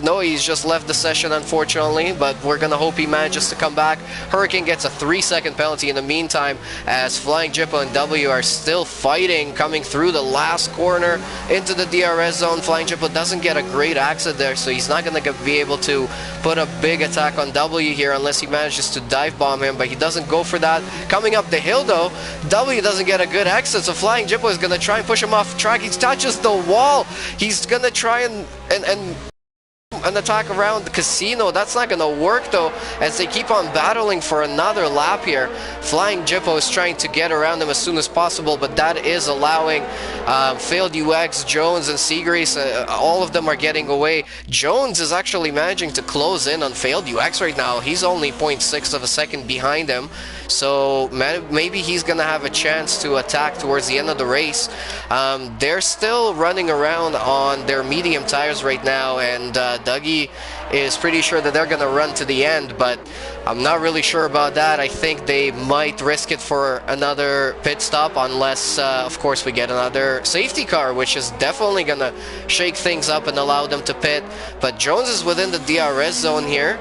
no, he's just left the session, unfortunately, but we're gonna hope he manages to come back. Hurricane gets a 3-second penalty in the meantime as Flying Jibbo and W are still fighting, coming through the last corner into the DRS zone. Flying Jibbo doesn't get a great exit there, so he's not gonna be able to put a big attack on W here unless he manages to dive bomb him, but he doesn't go for that. Coming up the hill though, W doesn't get a good exit, so Flying Jibbo is gonna try and push him off track. He touches the wall. He's gonna try and an attack around the casino. That's not gonna work though, as they keep on battling for another lap here. Flying Jibbo is trying to get around them as soon as possible, but that is allowing failed UX, Jones, and Seagrace. All of them are getting away. Jones is actually managing to close in on failed UX right now. He's only 0.6 of a second behind him, so maybe he's gonna have a chance to attack towards the end of the race. They're still running around on their medium tires right now, and Dougie is pretty sure that they're going to run to the end, but I'm not really sure about that. I think they might risk it for another pit stop unless, of course, we get another safety car, which is definitely going to shake things up and allow them to pit. But Jones is within the DRS zone here.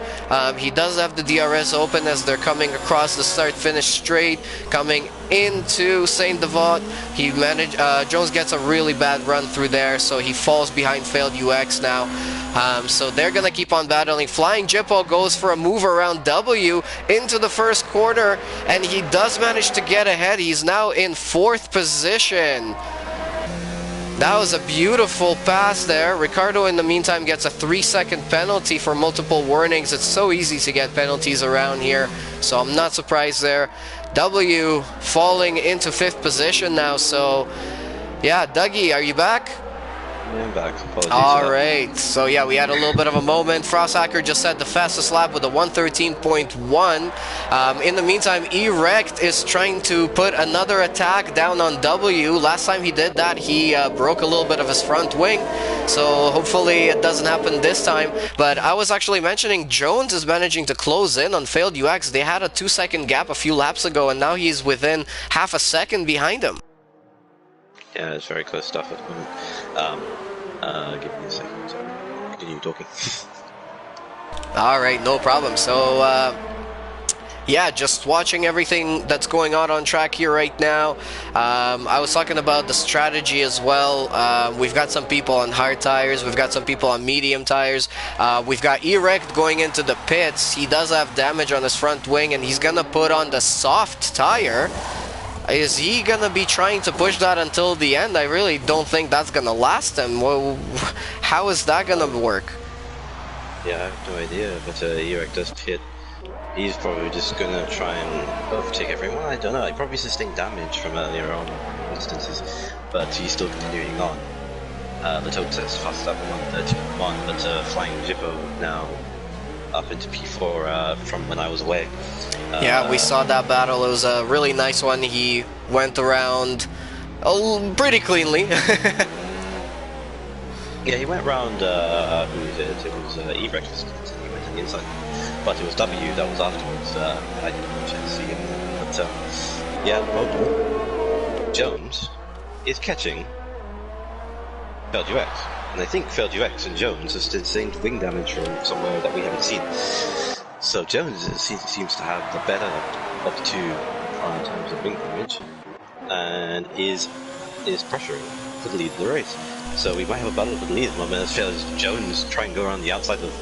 He does have the DRS open as they're coming across the start-finish straight, coming into Saint Devote. He managed. Jones gets a really bad run through there, so he falls behind Failed UX now. So they're gonna keep on battling. Flying Jippo goes for a move around W into the first corner, and he does manage to get ahead. He's now in 4th position. That was a beautiful pass there. Ricardo, in the meantime, gets a 3-second penalty for multiple warnings. It's so easy to get penalties around here, so I'm not surprised there. W falling into 5th position now, so yeah, Dougie, are you back? Yeah, I'm back. Apologies. All right, so yeah, we had a little bit of a moment. Frosthacker just said the fastest lap with a 1:13.1. In the meantime, Erect is trying to put another attack down on W. Last time he did that, he broke a little bit of his front wing, so hopefully it doesn't happen this time. But I was actually mentioning Jones is managing to close in on Failed UX. They had a 2-second gap a few laps ago, and now he's within half a second behind him. Yeah, it's very close stuff at the moment. Give me a second. Sorry. Continue talking. All right, no problem. So, yeah, just watching everything that's going on track here right now. I was talking about the strategy as well. We've got some people on hard tires. We've got some people on medium tires. We've got Erect going into the pits. He does have damage on his front wing, and he's going to put on the soft tire. Is he going to be trying to push that until the end? I really don't think that's going to last him. Well, how is that going to work? Yeah, I have no idea, but Erect does pit. He's probably just going to try and overtake everyone. I don't know. He probably sustained damage from earlier on instances, but he's still continuing on. The total test fast up 1:13.1, but Flying Jippo now up into P4 from when I was away. Yeah, we saw that battle. It was a really nice one. He went around pretty cleanly. Yeah, he went around, who was it? It was Erect, he went to the inside. But it was W that was afterwards. I didn't actually see him. But, yeah, well, Jones is catching Failed UX. And I think Failed UX and Jones have sustained wing damage from somewhere that we haven't seen. So Jones seems to have the better of the two in terms of wing damage, and is pressuring for the lead of the race. So we might have a battle for the lead at the moment as Jones try and go around the outside of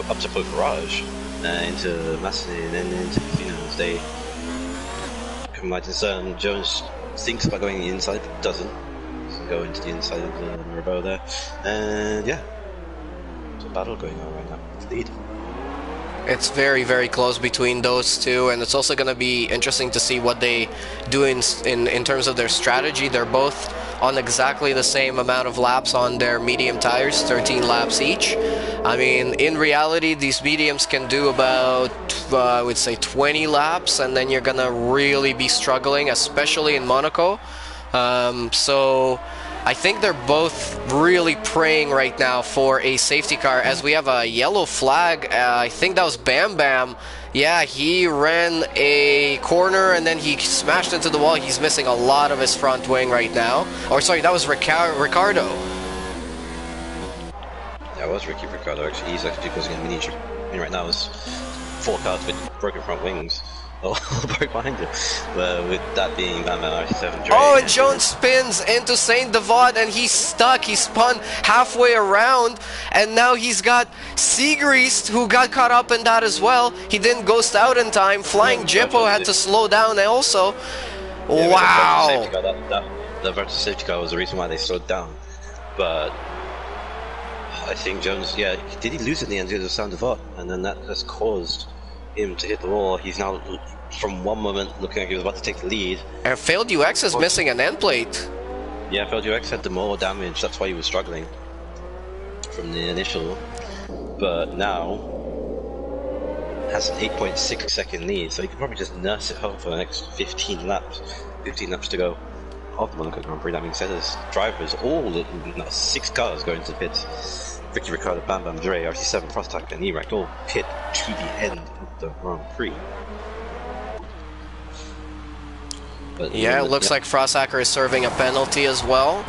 up to Pope Garage into Massenet and then into Casino as they come right to turn. Jones thinks about going the inside, but doesn't. Go into the inside of the Mirabeau there, and yeah, there's a battle going on right now with the lead. It's very, very close between those two, and it's also going to be interesting to see what they do in terms of their strategy. They're both on exactly the same amount of laps on their medium tires, 13 laps each. I mean, in reality, these mediums can do about, I would say, 20 laps, and then you're going to really be struggling, especially in Monaco. So I think they're both really praying right now for a safety car as we have a yellow flag. I think that was Bam Bam. Yeah, he ran a corner and then he smashed into the wall. He's missing a lot of his front wing right now. Or sorry, that was Ricardo. That was Ricardo actually. He's actually causing a mini trip. I mean, right now is 4 cars with broken front wings. All broke behind him. With that being Batman RC7 Dre. Oh, and Jones spins into Saint Devote and he's stuck. He spun halfway around and now he's got Seagreased who got caught up in that as well. He didn't ghost out in time. Flying Jippo had to slow down also. Yeah, wow. The virtual safety car was the reason why they slowed down. But I think Jones, yeah, did he lose it in the end due to Saint Devote? And then that just caused him to hit the wall. He's now, from one moment, looking like he was about to take the lead. And Failed UX is missing an end plate. Yeah, Failed UX had the more damage, that's why he was struggling from the initial. But now has an 8.6 second lead, so he can probably just nurse it home for the next 15 laps. 15 laps to go of the Monaco Grand Prix. That being said, there's drivers, all 6 cars going to the pits. Ricky Ricardo, Bam Bam Dre, RC7, Frostak, and Eract all pit to the end of the Grand Prix. But yeah, it looks like Frosthacker is serving a penalty as well.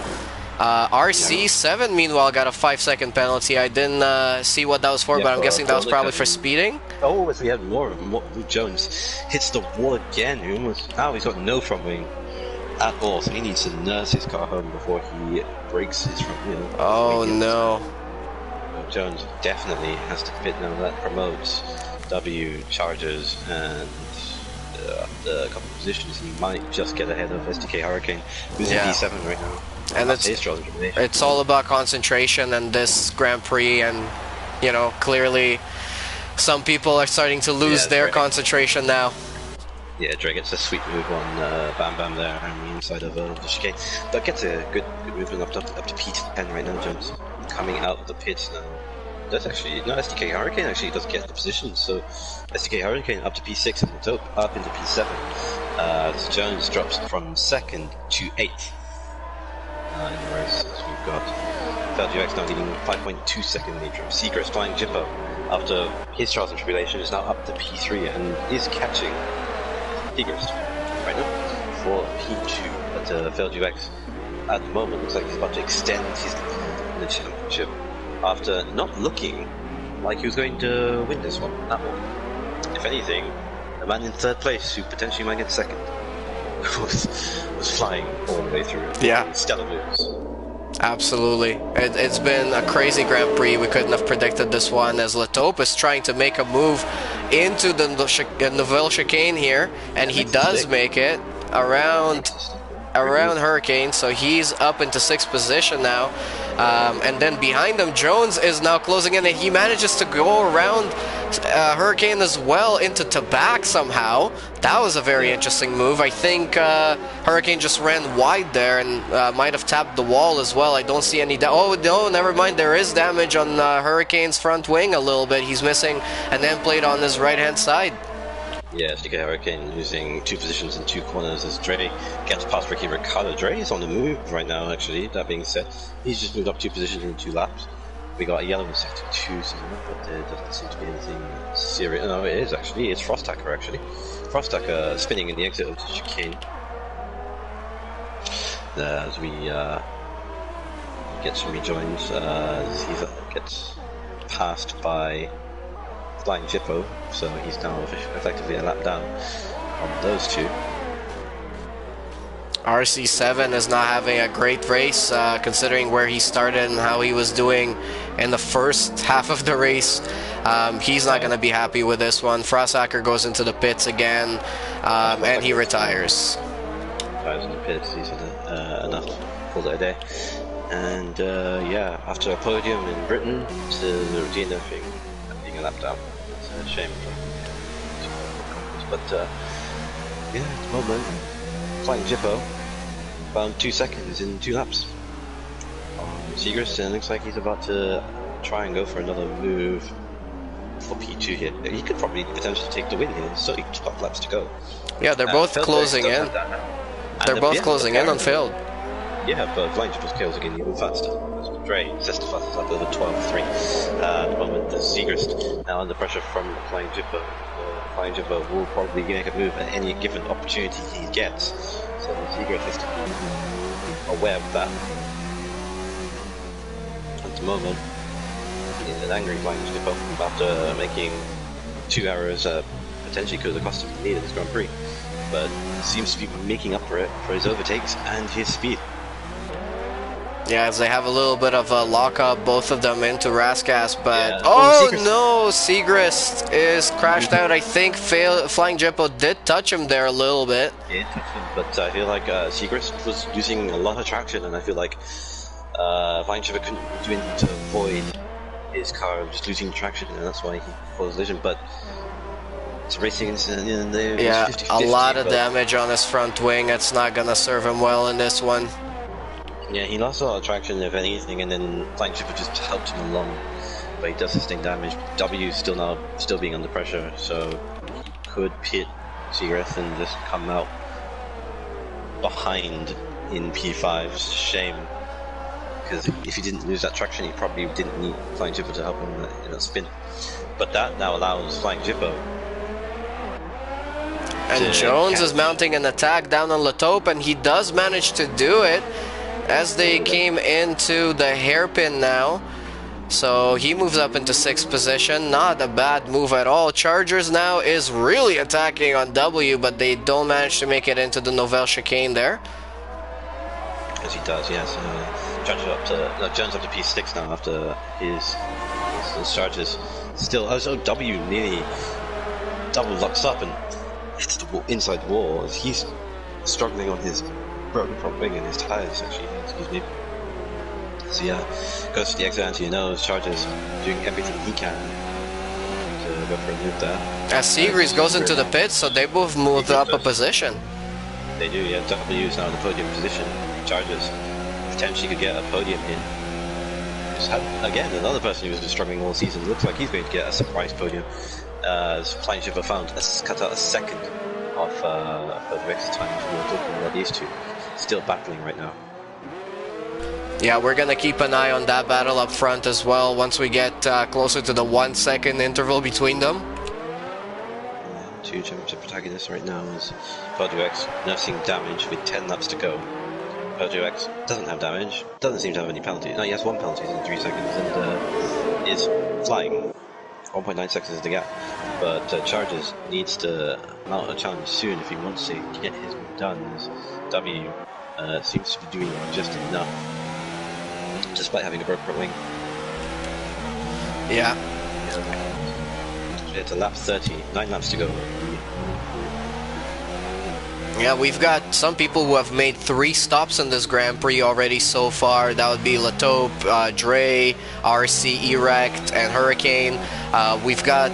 RC7, meanwhile, got a 5-second penalty. I didn't see what that was for, but I'm guessing that was probably for speeding. Oh, as we had more Jones hits the wall again. Now he's got no front wing at all, so he needs to nurse his car home before he breaks his front wheel. Oh no. Jones definitely has to pit now. That promotes W, Chargers, and a couple of positions. He might just get ahead of SDK Hurricane, who's in D7 right now. And it's all about concentration and this Grand Prix, and you know, clearly some people are starting to lose their concentration now. Yeah, Dre gets a sweet move on Bam Bam there on the inside of the chicane, but gets a good movement up to P10 right now. Jones coming out of the pits now. That's actually no, SDK Hurricane actually does get the position, so SDK Hurricane up to P6 and the top up into P7. So Jones drops from 2nd to 8th. In the race, as we've got FLGX now leading 5.2 second lead from Seagrass. Flying Jippo, after his trials and tribulation, is now up to P3 and is catching Seagrass right now for P2. But FLGX at the moment looks like he's about to extend his lead in the championship after not looking like he was going to win this one at all. If anything, the man in 3rd place, who potentially might get 2nd, was flying all the way through. Yeah. Stellar moves. Absolutely. It's been a crazy Grand Prix. We couldn't have predicted this one, as Latope is trying to make a move into the Nouvelle chicane here, and he does make it around Hurricane, so he's up into 6th position now. And then behind him, Jones is now closing in, and he manages to go around Hurricane as well into Tabac somehow. That was a very interesting move. I think Hurricane just ran wide there and might have tapped the wall as well. I don't see any oh no, never mind, there is damage on Hurricane's front wing a little bit. He's missing an end plate on his right hand side. Yeah, SDK Hurricane losing 2 positions in 2 corners as Dre gets past Ricky Ricardo. Dre is on the move right now, actually. That being said, he's just moved up 2 positions in 2 laps. We got a yellow in sector 2, so but there doesn't seem to be anything serious. No, it is actually. It's Frostak actually. Frostak spinning in the exit of the chicane. As we get some rejoins, he gets passed by Flying Jippo, so he's now effectively a lap down on those 2. RC7 is not having a great race, considering where he started and how he was doing in the first half of the race. He's not going to be happy with this one. Frosthacker goes into the pits again, and he retires. Retires in the pits. He's had enough. Called it a day. And yeah, after a podium in Britain, to the nothing, being a lap down. It's a shame. But yeah, at the moment, Flying Jippo found 2 seconds in 2 laps. Seagrass, and looks like he's about to try and go for another move for P2 here. He could probably potentially take the win here, so 12 laps to go. Yeah, they're both closing in. They're both closing in on field. Yeah, but Flying Jippo's kills are getting even faster. Dre, Sestafas is up over 12-3. At the moment, the Seagrass now under pressure from Flying Jippo. Flying Jippo will probably make a move at any given opportunity he gets. So the Seagrass has to be aware of that. At the moment, he's an angry Flying Jippo after making 2 errors, potentially could have cost him the lead in this Grand Prix. But seems to be making up for it for his overtakes and his speed. Yeah, as they have a little bit of a lockup, both of them into Raskas, but... Yeah. Oh, no! Seagrass is crashed out. I think Flying Jippo did touch him there a little bit. Yeah, touched him, but I feel like Seagrass was losing a lot of traction, and I feel like Flying Jippo couldn't do anything to avoid his car just losing traction, and that's why he caused a collision, but... It's racing in the... Yeah, 50 -50, a lot of damage on his front wing. It's not gonna serve him well in this one. Yeah, he lost a lot of traction, if anything, and then Flying Jippo just helped him along. But he does sustain damage. W still being under pressure, so he could pit Seagrass and just come out behind in P5. Shame, because if he didn't lose that traction, he probably didn't need Flying Jippo to help him in that spin. But that now allows Flying Jippo. And Jones is mounting an attack down on Latope, and he does manage to do it as they came into the hairpin now. So he moves up into 6th position. Not a bad move at all. Chargers now is really attacking on W, but they don't manage to make it into the Novell chicane there. As he does, yes. Jones up to P6 now after his charges. Still, also W nearly double locks up and hits the inside wall as he's struggling on his broken front wing and his tires, actually. Excuse me. So yeah, goes to the exit anti nose, charges, doing everything he can to go for a move there. As Seagrease goes into the pits, so they both moved up a position. They do, yeah. W is now in the podium position. Charges potentially could get a podium in. Just had, again, another person who's been struggling all season. Looks like he's going to get a surprise podium. As Flying Jippo cut out a second of the next time. We were talking about these two. Still battling right now. Yeah, we're going to keep an eye on that battle up front as well once we get closer to the 1 second interval between them. Two championship protagonists right now is X nursing damage with 10 laps to go. X doesn't have damage, doesn't seem to have any penalty. No, he has 1 penalty in 3 seconds and is flying. 1.9 seconds is the gap. But Chargers needs to mount a challenge soon if he wants to get his move done, as W seems to be doing just enough, despite having a broken front wing. Yeah. It's a lap 30, 9 laps to go. Yeah, we've got some people who have made 3 stops in this Grand Prix already so far. That would be Latope, Dre, RC, Erect, and Hurricane. We've got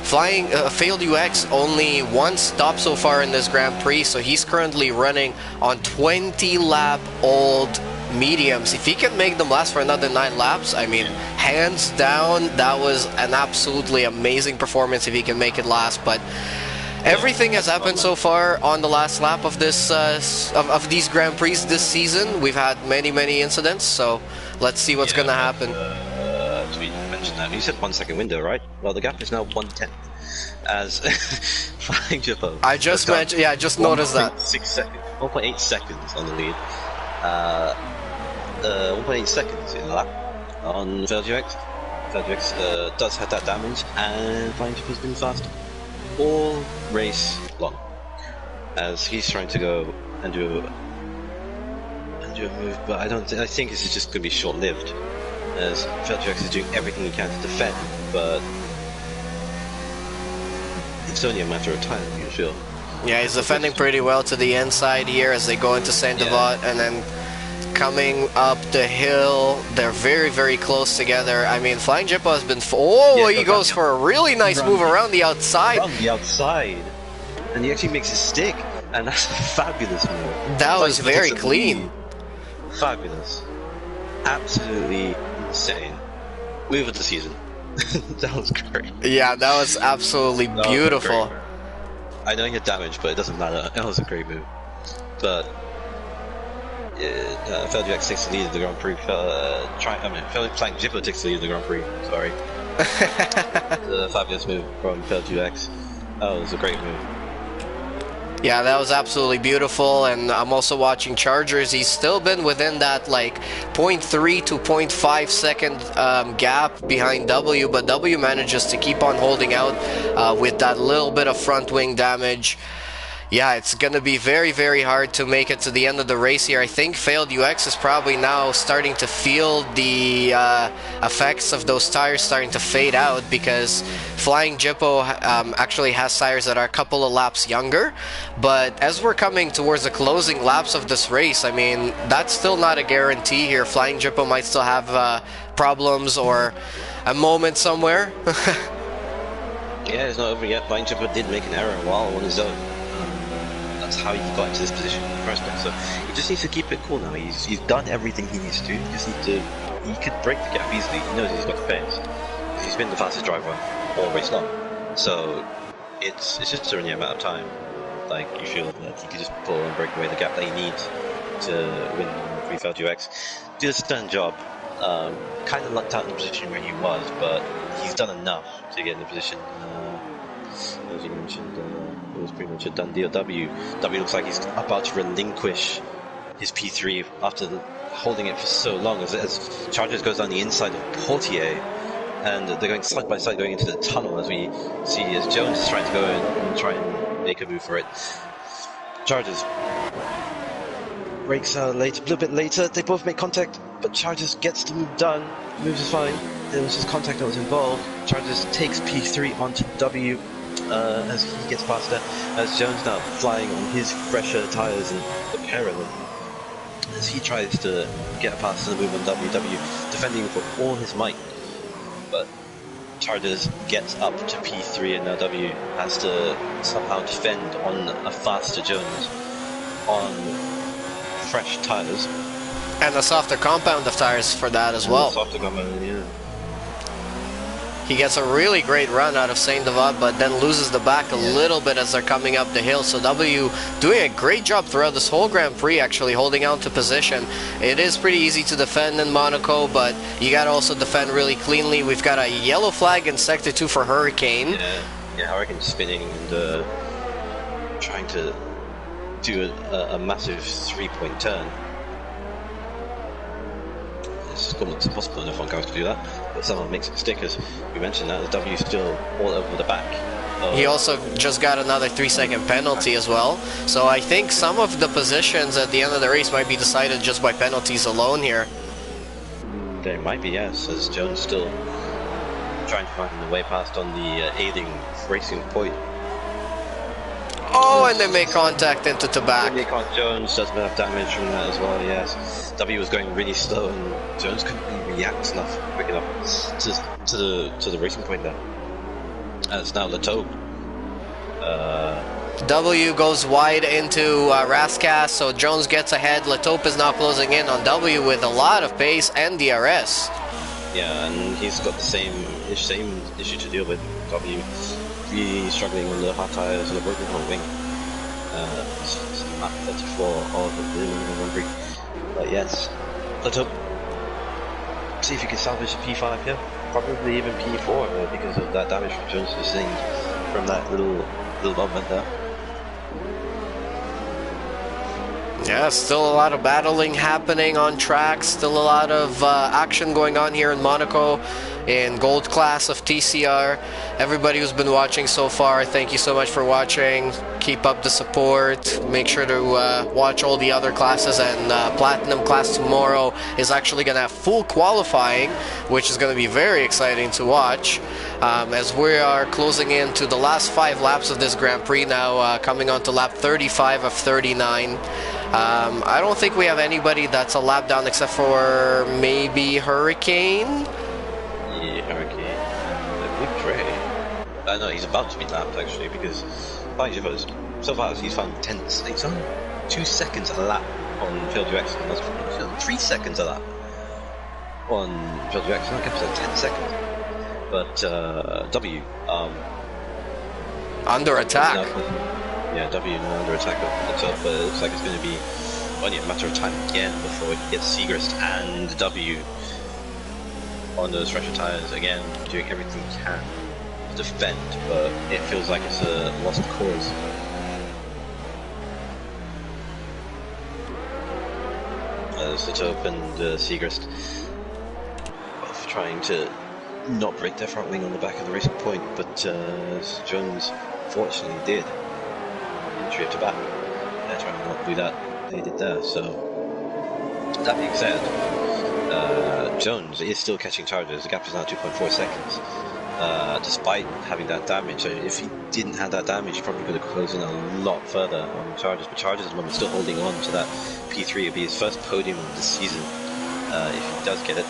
Flying Failed UX, only 1 stop so far in this Grand Prix, so he's currently running on 20-lap old mediums. If he can make them last for another 9 laps, I mean, hands down, that was an absolutely amazing performance if he can make it last. But everything has happened so far on the last lap of this of these Grand Prix this season. We've had many incidents, so let's see what's gonna happen. To mention that, you said 1 second window, right? Well, the gap is now 1/10 as Flying Jippo. I just mentioned, yeah, I just noticed that. 1.8 seconds on the lead. 1.8 seconds in the lap on Felgux. Felgux does have that damage, and Flying Jippo's been fast all race long, as he's trying to go and do a move, but I think this is just going to be short-lived, as Felgux is doing everything he can to defend, but it's only a matter of time, you feel. Yeah, he's defending pretty well to the inside here as they go into Saint Devote, and then coming up the hill, they're very close together. I mean, Flying Jippo has been... he goes for a really nice move around the outside. Around the outside. And he actually makes it stick. And that's a fabulous move. That was very clean. Fabulous. Absolutely insane. Move of the season. That was great. Yeah, that was absolutely beautiful. I know he had damage, but it doesn't matter. That was a great move. But Felgux takes the lead of the Grand Prix. Flying Jippo takes the lead of the Grand Prix. Sorry. A fabulous move from Felgux. Oh, it was a great move. Yeah, that was absolutely beautiful, and I'm also watching Chargers. He's still been within that like 0.3 to 0.5 second gap behind W, but W manages to keep on holding out with that little bit of front wing damage. Yeah, it's going to be very hard to make it to the end of the race here. I think Failed UX is probably now starting to feel the effects of those tires starting to fade out, because Flying Jippo actually has tires that are a couple of laps younger. But as we're coming towards the closing laps of this race, I mean, that's still not a guarantee here. Flying Jippo might still have problems or a moment somewhere. Yeah, it's not over yet. Flying Jippo did make an error while on his own. That's how he got into this position in the first place. So he just needs to keep it cool now. He's done everything he needs to. He just needs to. He could break the gap easily. He knows he's got the pace. He's been the fastest driver all race long. So it's just only a matter of time. Like, you feel that he could just pull and break away the gap that he needs to win Free failed UX. Did a stern job. Kind of lucked out in the position where he was, but he's done enough to get in the position. As you mentioned, it was pretty much a done deal. W looks like he's about to relinquish his P3 after holding it for so long, as Chargers goes down the inside of Portier, and they're going side by side going into the tunnel, as we see as Jones is trying to go in and try and make a move for it. Chargers breaks out late, a little bit later. They both make contact, but Chargers gets the move done. Moves is fine. There was just contact that was involved. Chargers takes P3 onto W as he gets faster. As Jones now flying on his fresher tires and the pair of them, as he tries to get past the move on W defending for all his might. But Chargers gets up to P3, and now W has to somehow defend on a faster Jones on fresh tires. And a softer compound of tires for that as well. Softer compound, yeah. He gets a really great run out of Saint Devat, but then loses the back a little bit as they're coming up the hill. So W doing a great job throughout this whole Grand Prix, actually holding on to position. It is pretty easy to defend in Monaco, but you got to also defend really cleanly. We've got a yellow flag in Sector 2 for Hurricane. Yeah, Hurricane spinning and trying to do a massive 3-point turn. It's almost impossible enough on cars to do that, but someone makes a mistake, as we mentioned that the W is still all over the back. He also just got another 3-second penalty as well, so I think some of the positions at the end of the race might be decided just by penalties alone here. There might be, yes, as Jones still trying to find the way past on the ailing racing point. Oh, and they make contact into Tabac. Jones does have damage from that as well, yes. W was going really slow, and Jones couldn't really react quick enough to the racing point there. And it's now Latobe. W goes wide into Raskas, so Jones gets ahead. Latope is now closing in on W with a lot of pace and DRS. Yeah, and he's got the same issue to deal with. W really struggling on the hot tires and the broken front wing. It's map 34 of the BLIN-MACHINE Grand Prix. But yes, let's hope, see if you can salvage the P5 here. Probably even P4 because of that damage from Jones sustained from that little moment there. Yeah, still a lot of battling happening on track, still a lot of action going on here in Monaco in gold class of TCR. Everybody who's been watching so far, thank you so much for watching. Keep up the support. Make sure to watch all the other classes, and Platinum class tomorrow is actually going to have full qualifying, which is going to be very exciting to watch. As we are closing in to the last 5 laps of this Grand Prix now, coming on to lap 35 of 39. I don't think we have anybody that's a lap down except for maybe Hurricane. Yeah, Hurricane. Good Trey. No, he's about to be lapped actually, because so far he's found 10. He's on 2 seconds a lap on Field UX, and that's 3 seconds a lap on Field UX. Not kept 10 seconds. But W under attack. Yeah, W under attack of the top, but it looks like it's going to be only a matter of time again before it gets Segrist and W on those fresher tires again, doing everything he can to defend, but it feels like it's a lost cause. As the top and Segrist both trying to not break their front wing on the back of the racing point, but Jones fortunately did. Entry to back. They're trying to not do that. They did there. So that being said, Jones is still catching Chargers. The gap is now 2.4 seconds. Despite having that damage, so if he didn't have that damage, he probably could have closed in a lot further on Chargers. But Chargers at the moment still holding on to that P3. It'll be his first podium of the season if he does get it.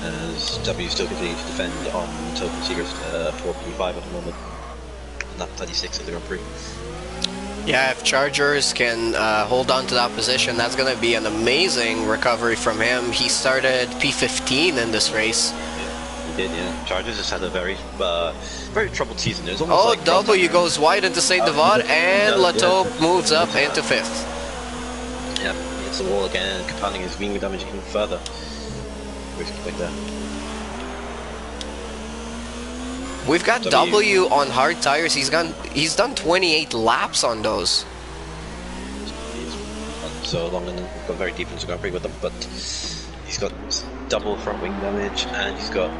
As W still continuing to defend on Token Segrist for P5 at the moment. Lap 36 of the Grand Prix. Yeah, if Chargers can hold on to that position, that's going to be an amazing recovery from him. He started P15 in this race. Yeah, he did, yeah. Chargers has had a very troubled season. It was almost like W goes wide into Saint Devat, and Latobe moves up into 5th. against the wall again, compounding his wing damage even further. Like that. We've got W on hard tires. He's done 28 laps on those. He's so long and got very deep into Grand Prix with them, but he's got double front wing damage, and he's got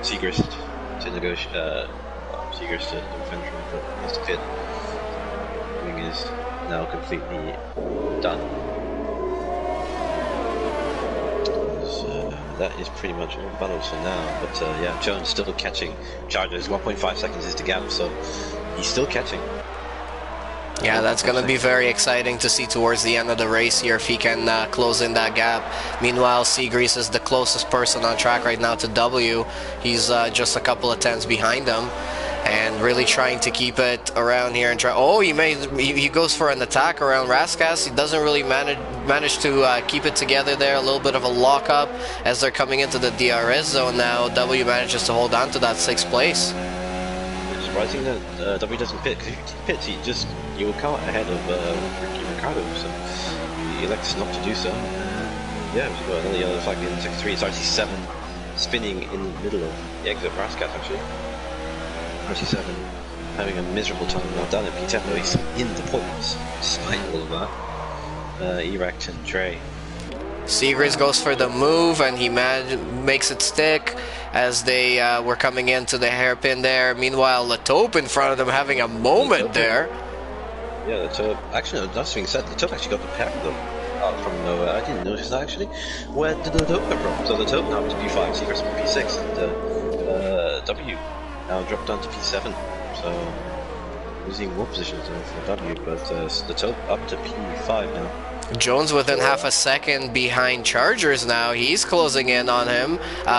Segrist to negotiate. Segrist to defend from, but he has to fit. Wing is now completely done. That is pretty much all battles for now, but yeah, Jones still catching Chargers. 1.5 seconds is the gap, so he's still catching. Yeah, that's going to be very exciting to see towards the end of the race here if he can close in that gap. Meanwhile, Segrist is the closest person on track right now to W. He's just a couple of tenths behind him, and really trying to keep it around here and try. Oh, he goes for an attack around Raskas. He doesn't really manage to keep it together there. A little bit of a lockup as they're coming into the DRS zone now. W manages to hold on to that 6th place. It's surprising that W doesn't pit, because if he pits, you will come out ahead of Ricky Ricardo, so he elects not to do so. Yeah, we've got another yellow flag in sector 3. It's RC7 spinning in the middle of the exit of Raskas, actually. RC7 having a miserable time now down at P10, though he's in the points despite all of that. Erect and Trey. Segrist goes for the move, and he makes it stick as they were coming into the hairpin there. Meanwhile, Latope in front of them having a moment there. Yeah, Latope. Actually, no, that's being said, Latope actually got the pair of them out from nowhere. I didn't notice that actually. Where did Latope come from? So Latope now to P5, Segrist P6, and W now dropped down to P7. So losing more positions for W, but Latope up to P5 now. Jones within half a second behind Chargers now. He's closing in on him.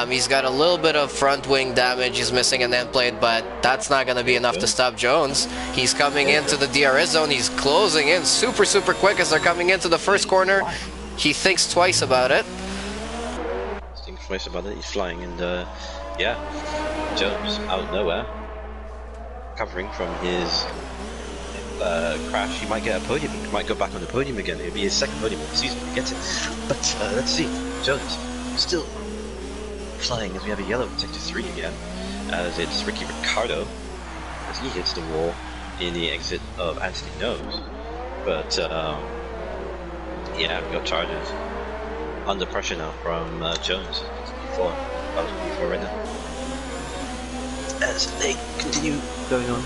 He's got a little bit of front wing damage. He's missing an end plate, but that's not going to be enough to stop Jones. He's coming into the DRS zone. He's closing in super quick as they're coming into the first corner. He thinks twice about it. Thinks twice about it. He's flying, and yeah, Jones out of nowhere, recovering from his crash. He might get a podium. He might go back on the podium again. It'll be his 2nd podium of the season if he gets it. But let's see. Jones still flying as we have a yellow in sector 3 again, as it's Ricky Ricardo as he hits the wall in the exit of Anthony Nose. But yeah, we got Chargers under pressure now from Jones. It's before right now, as they continue going on.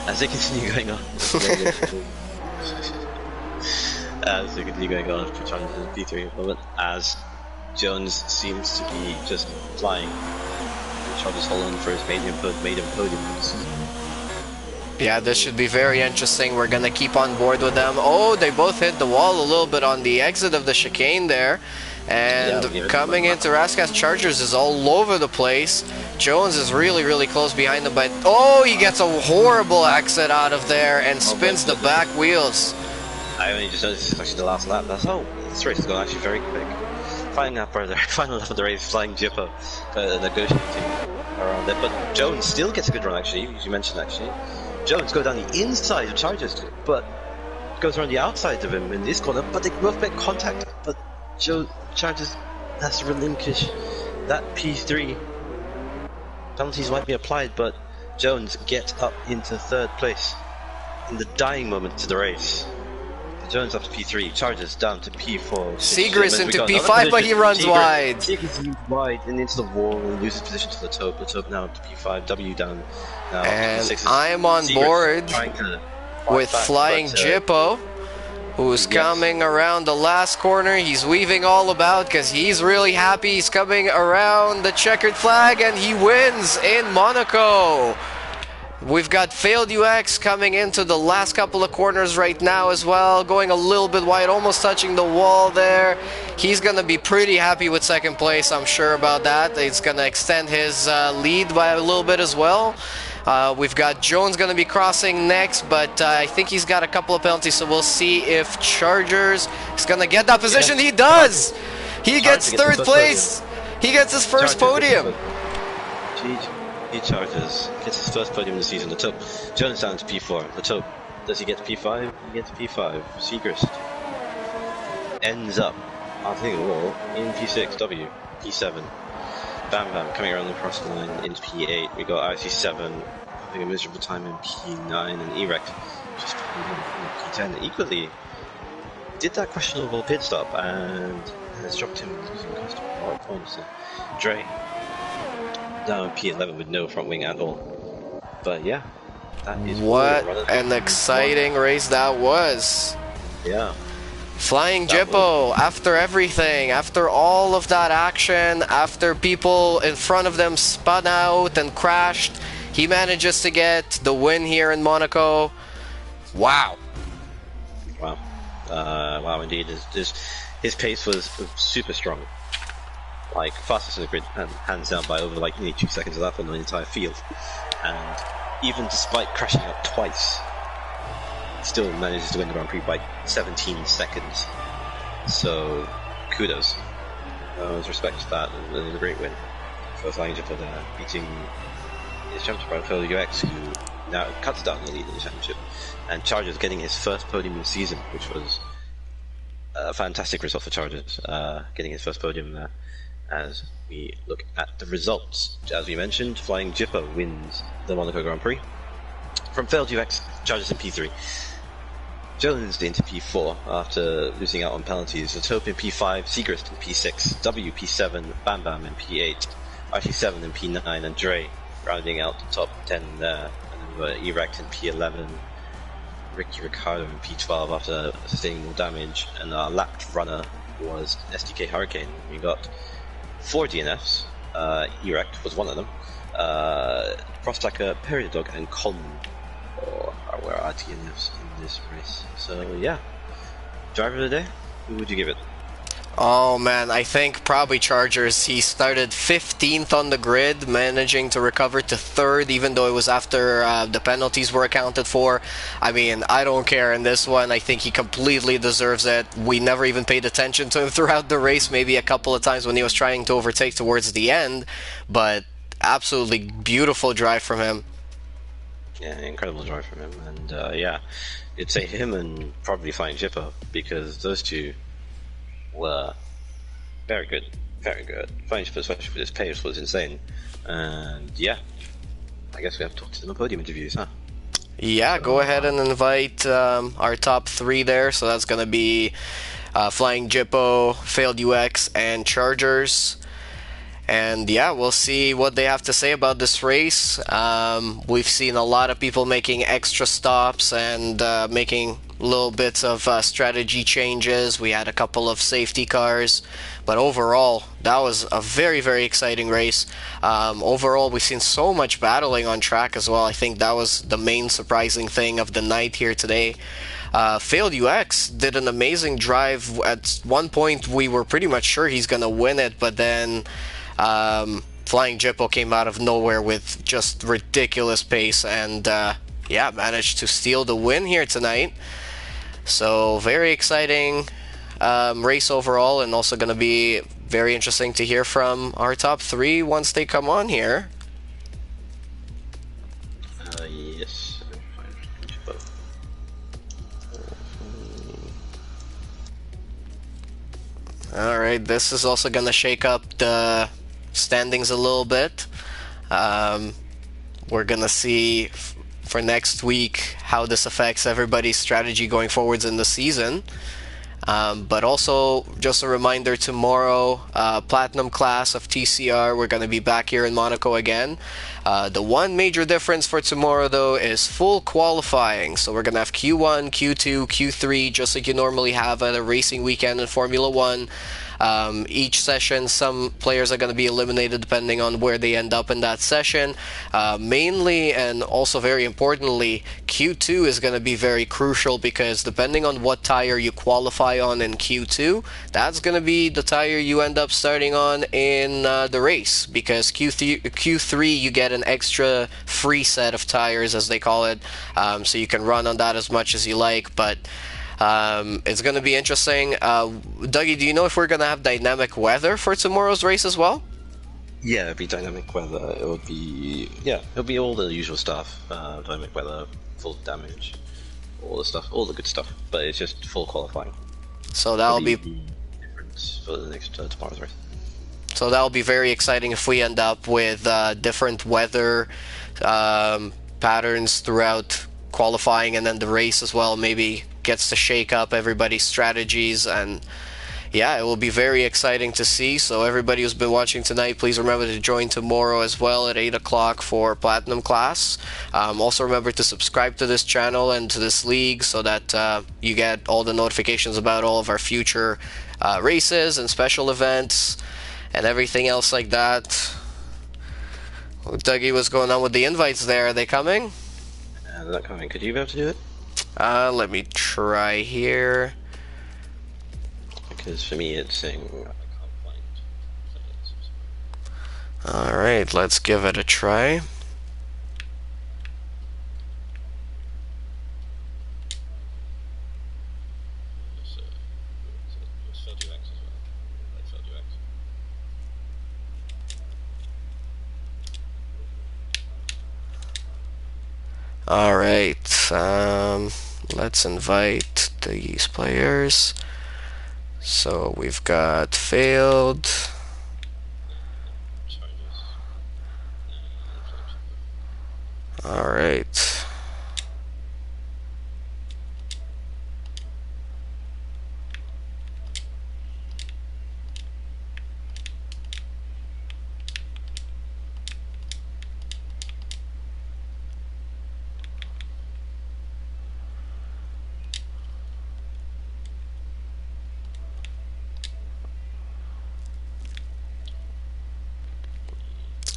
As they continue going on. As they continue going on for Chargers in P3 at the moment, as Jones seems to be just flying. Chargers hold on for his maiden podium. Yeah, this should be very interesting. We're going to keep on board with them. Oh, they both hit the wall a little bit on the exit of the chicane there. And yeah, coming into Raskas, Chargers is all over the place. Jones is really close behind him, but oh, he gets a horrible exit out of there and spins the back wheels. I only just noticed it's actually the last lap. That's this race has gone actually very quick. Final lap of the race, flying Jippo, negotiating around it. But Jones still gets a good run actually, as you mentioned actually. Jones goes down the inside of Chargers, but goes around the outside of him in this corner, but they both make contact. But Chargers has to relinquish that P3. Penalties might be applied, but Jones gets up into 3rd place in the dying moments of the race. Jones up to P3, Chargers down to P4. Segrist into P5, but he runs wide. Segrist moves wide and into the wall and loses position to Latope. Latope now up to P5, W down now. And I'm on board with Flying Jippo, who's coming around the last corner. He's weaving all about because he's really happy. He's coming around the checkered flag and he wins in Monaco. We've got Failed UX coming into the last couple of corners right now as well, going a little bit wide, almost touching the wall there. He's going to be pretty happy with 2nd place, I'm sure about that. It's going to extend his lead by a little bit as well. We've got Jones going to be crossing next, but I think he's got a couple of penalties, so we'll see if Chargers is going to get that position. Yeah. He does! He gets 3rd place! He gets his first podium! He Chargers gets his first podium of the season. Latope. Jones down to P4. Latope Does he get to P5? He gets P5. Segrist ends up, I'll take the wall, in P6, W, P7. Bam Bam coming around the cross line into P8. We got IC7 having a miserable time in P9, and Erect just in P10. Equally, did that questionable pit stop and has dropped him losing customer points. Dre down P11 with no front wing at all. But yeah, that is what an exciting race that was. Yeah. Flying Jippo, after everything, after all of that action, after people in front of them spun out and crashed, he manages to get the win here in Monaco. Wow. Wow. Wow, indeed. His pace was super strong. Like, fastest in the grid, hands down by over like nearly 2 seconds of that on the entire field. And even despite crashing up twice, still manages to win the Grand Prix by 17 seconds. So, kudos. With respect to that, it was a great win for Flying Jippo there, beating his championship rival UX, who now cuts down the lead in the championship, and Chargers getting his first podium of the season, which was a fantastic result for Chargers, getting his first podium there. As we look at the results, as we mentioned, Flying Jippo wins the Monaco Grand Prix. From failed UX, Chargers in P3. Jones into P4 after losing out on penalties. Utopian P5, Segrist in P6, W P7, Bam Bam in P8, RC7 in P9, and Dre rounding out the top 10 there. And then Erect in P11, Ricky Ricardo in P12 after sustaining more damage, and our lapped runner was SDK Hurricane. We got 4 DNFs, Erect was one of them, Prostacker, Peridog, and Con were our DNFs in this race. So yeah, driver of the day, who would you give it? Oh man, I think probably Chargers. He started 15th on the grid, managing to recover to 3rd, even though it was after the penalties were accounted for. I mean, I don't care in this one. I think he completely deserves it. We never even paid attention to him throughout the race, maybe a couple of times when he was trying to overtake towards the end, but absolutely beautiful drive from him. Yeah, incredible drive from him, and yeah, it'd say him and probably Flying Jippo, because those two were very good, very good. Flying Jippo, especially with his pace, was insane, and yeah, I guess we have to talk to them on podium interviews, huh? Yeah, go ahead and invite our top 3 there, so that's gonna be Flying Jippo, Failed UX, and Chargers. And yeah, we'll see what they have to say about this race. We've seen a lot of people making extra stops and making little bits of strategy changes. We had a couple of safety cars, but overall, that was a very, very exciting race. Overall, we've seen so much battling on track as well. I think that was the main surprising thing of the night here today. Failed UX did an amazing drive. At one point, we were pretty much sure he's gonna win it, but then Flying Jippo came out of nowhere with just ridiculous pace and yeah, managed to steal the win here tonight. So very exciting race overall, and also going to be very interesting to hear from our top 3 once they come on here. Yes. Alright, this is also going to shake up the standings a little bit. We're gonna see for next week how this affects everybody's strategy going forwards in the season. But also, just a reminder, tomorrow, Platinum class of TCR, we're going to be back here in Monaco again. The one major difference for tomorrow, though, is full qualifying. So we're going to have Q1, Q2, Q3, just like you normally have at a racing weekend in Formula 1. Each session, some players are going to be eliminated depending on where they end up in that session. Mainly, and also very importantly, Q2 is going to be very crucial, because depending on what tire you qualify on in Q2, that's going to be the tire you end up starting on in the race, because Q3 you get an extra free set of tires, as they call it, so you can run on that as much as you like. But it's going to be interesting. Dougie, do you know if we're going to have dynamic weather for tomorrow's race as well? Yeah, it'll be dynamic weather. It would be, yeah, it'll be all the usual stuff. Dynamic weather, full damage, all the stuff, all the good stuff. But it's just full qualifying. So that'll be The difference for the next tomorrow's race. So that'll be very exciting if we end up with different weather patterns throughout qualifying, and then the race as well maybe gets to shake up everybody's strategies. And yeah, it will be very exciting to see. So everybody who's been watching tonight, please remember to join tomorrow as well at 8 o'clock for Platinum class. Also remember to subscribe to this channel and to this league so that you get all the notifications about all of our future races and special events and everything else like that. Dougie, what's going on with the invites there? Are they coming? They're not coming. Could you be able to do it? Let me try here. Because for me it's saying I can't find. Alright, let's give it a try. Alright, let's invite these players. So we've got failed. Alright.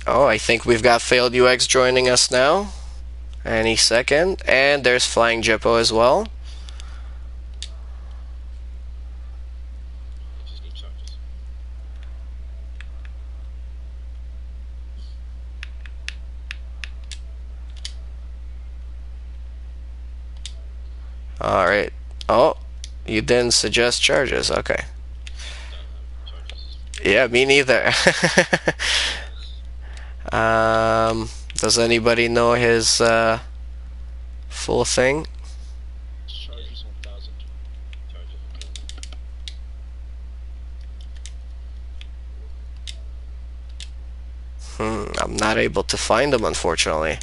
Oh, I think we've got Failed UX joining us now. Any second. And there's Flying Jippo as well. Alright. Oh, you didn't suggest charges. Okay. Yeah, me neither. Does anybody know his full thing? Charges 1,000. I'm not able to find him, unfortunately.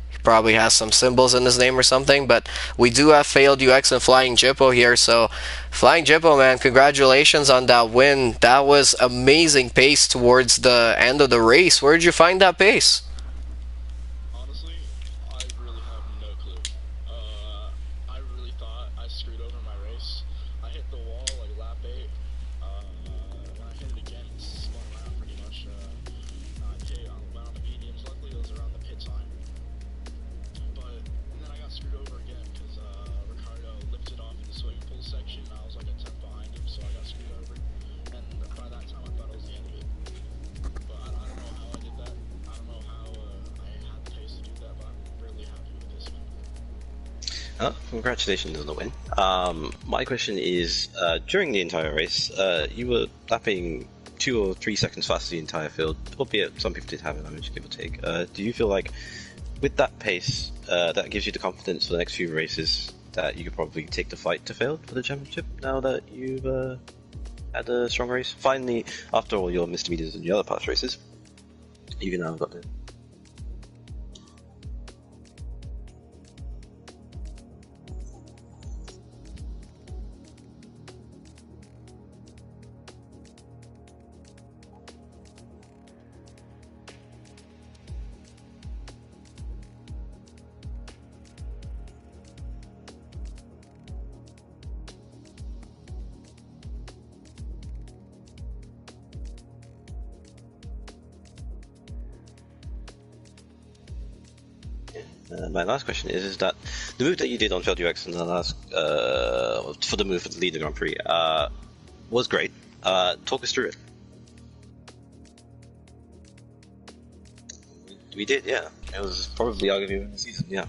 He probably has some symbols in his name or something, but we do have Failed UX and Flying Jippo here. So Flying Jippo, man, congratulations on that win. That was amazing pace towards the end of the race. Where did you find that pace? Honestly, I really have no clue. I really thought I screwed over my race. I hit the wall like lap 8. When I hit it again, it spun around pretty much. Went on the mediums. Luckily, it was around the pit time. But then I got screwed over again because Ricardo lifted off in the swimming pool section. I was like a 10th behind him, so I got screwed over. And by that time, I thought it was the end of it. But I don't know how I did that. I don't know how I had the pace to do that, but I'm really happy with this one. Oh, congratulations on the win. My question is, during the entire race, you were lapping 2 or 3 seconds faster the entire field, albeit some people did have an advantage, give or take. Do you feel like, with that pace, that gives you the confidence for the next few races that you could probably take the fight to Failed for the championship, now that you've had a strong race? Finally, after all your misdemeanors in the other past races, you can now got it. My last question is that the move that you did on Failed UX in the last for the move for the leader Grand Prix was great. Talk us through it. We did, yeah. It was probably arguably in the season, yeah.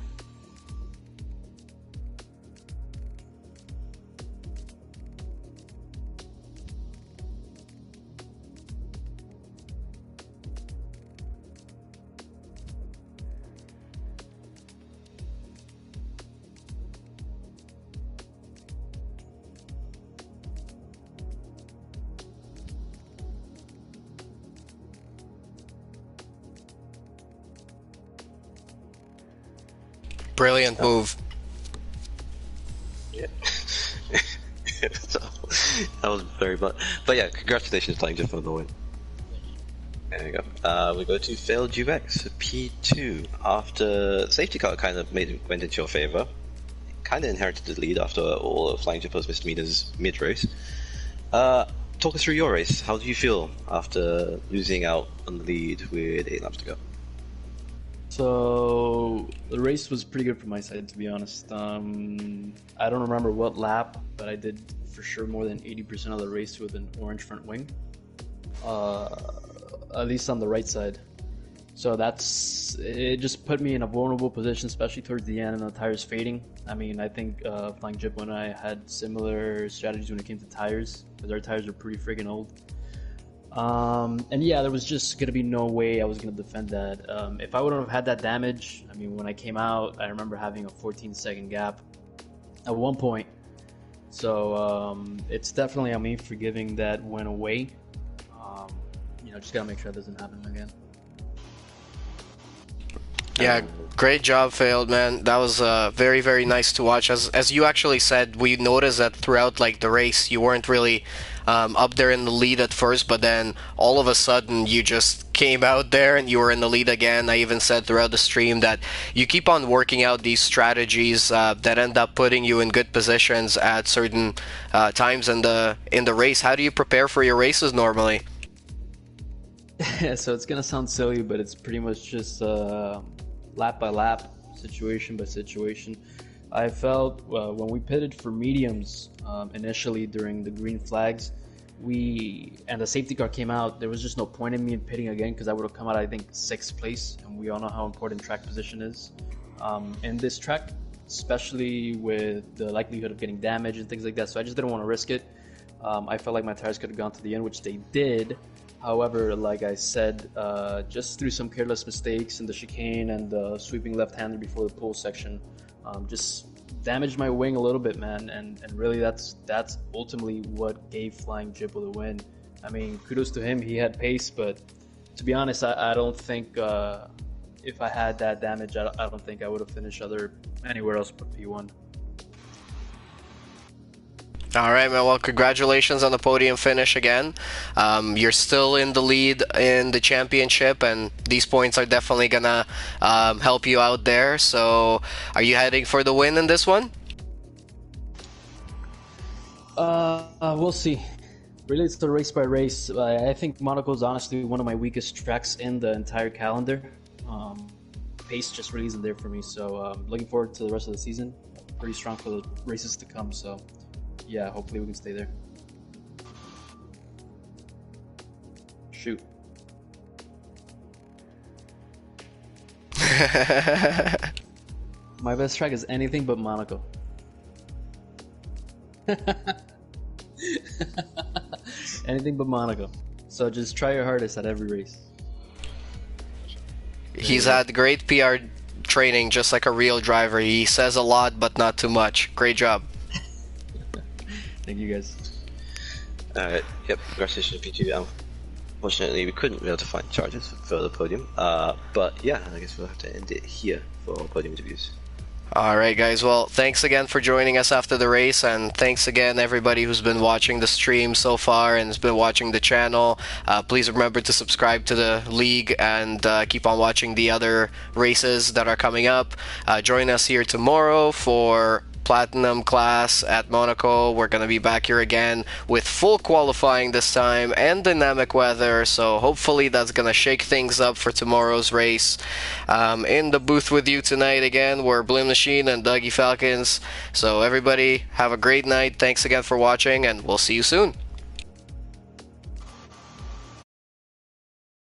Brilliant move. Yeah. So, that was very much. But yeah, congratulations, Flying Jib, for the win. There we go. We go to failed UX P2 after safety car kind of went into your favor. Kind of inherited the lead after all of Flying Jib's misdemeanors mid-race. Talk us through your race. How do you feel after losing out on the lead with 8 laps to go? So the race was pretty good from my side, to be honest. I don't remember what lap, but I did for sure more than 80% of the race with an orange front wing, at least on the right side. So it just put me in a vulnerable position, especially towards the end and the tires fading. I mean, I think Flying Jip and I had similar strategies when it came to tires, because our tires are pretty friggin' old. And yeah, there was just gonna be no way I was gonna defend that. If I wouldn't have had that damage, I mean, when I came out, I remember having a 14-second gap at one point. So it's definitely on me for giving that win away. Just gotta make sure it doesn't happen again. Yeah, great job, Failed, man. That was very, very nice to watch. As you actually said, we noticed that throughout like the race, you weren't really up there in the lead at first, but then all of a sudden you just came out there and you were in the lead again. I even said throughout the stream that you keep on working out these strategies that end up putting you in good positions at certain times in the race. How do you prepare for your races normally? So it's gonna sound silly, but it's pretty much just lap by lap, situation by situation. I felt when we pitted for mediums initially during the green flags, and the safety car came out, there was just no point in me in pitting again, because I would have come out, I think, 6th place, and we all know how important track position is in this track, especially with the likelihood of getting damage and things like that. So I just didn't want to risk it. I felt like my tires could have gone to the end, which they did. However, like I said, just through some careless mistakes in the chicane and the sweeping left-hander before the pull section, just damaged my wing a little bit, man. And really, that's ultimately what gave Flying Jib the win. I mean, kudos to him. He had pace, but to be honest, I don't think if I had that damage, I don't think I would have finished anywhere else but P1. All right, man. Well, congratulations on the podium finish again. You're still in the lead in the championship, and these points are definitely gonna help you out there. So, are you heading for the win in this one? We'll see. Really, it's the race by race. I think Monaco is honestly one of my weakest tracks in the entire calendar. Pace just really isn't there for me. So, looking forward to the rest of the season. Pretty strong for the races to come. So. Yeah, hopefully we can stay there. Shoot. My best track is anything but Monaco. Anything but Monaco. So just try your hardest at every race. He's had great PR training, just like a real driver. He says a lot, but not too much. Great job. Thank you, guys. Alright, yep, congratulations to P2. Unfortunately, we couldn't be able to find charges for the podium. But yeah, I guess we'll have to end it here for podium interviews. Alright, guys. Well, thanks again for joining us after the race, and thanks again everybody who's been watching the stream so far and has been watching the channel. Please remember to subscribe to the league and keep on watching the other races that are coming up. Join us here tomorrow for Platinum class at Monaco. We're going to be back here again with full qualifying this time and dynamic weather, so hopefully that's going to shake things up for tomorrow's race. In the booth with you tonight again, we're BLIN-MACHINE and Dougie Falcons. So everybody, have a great night. Thanks again for watching, and we'll see you soon.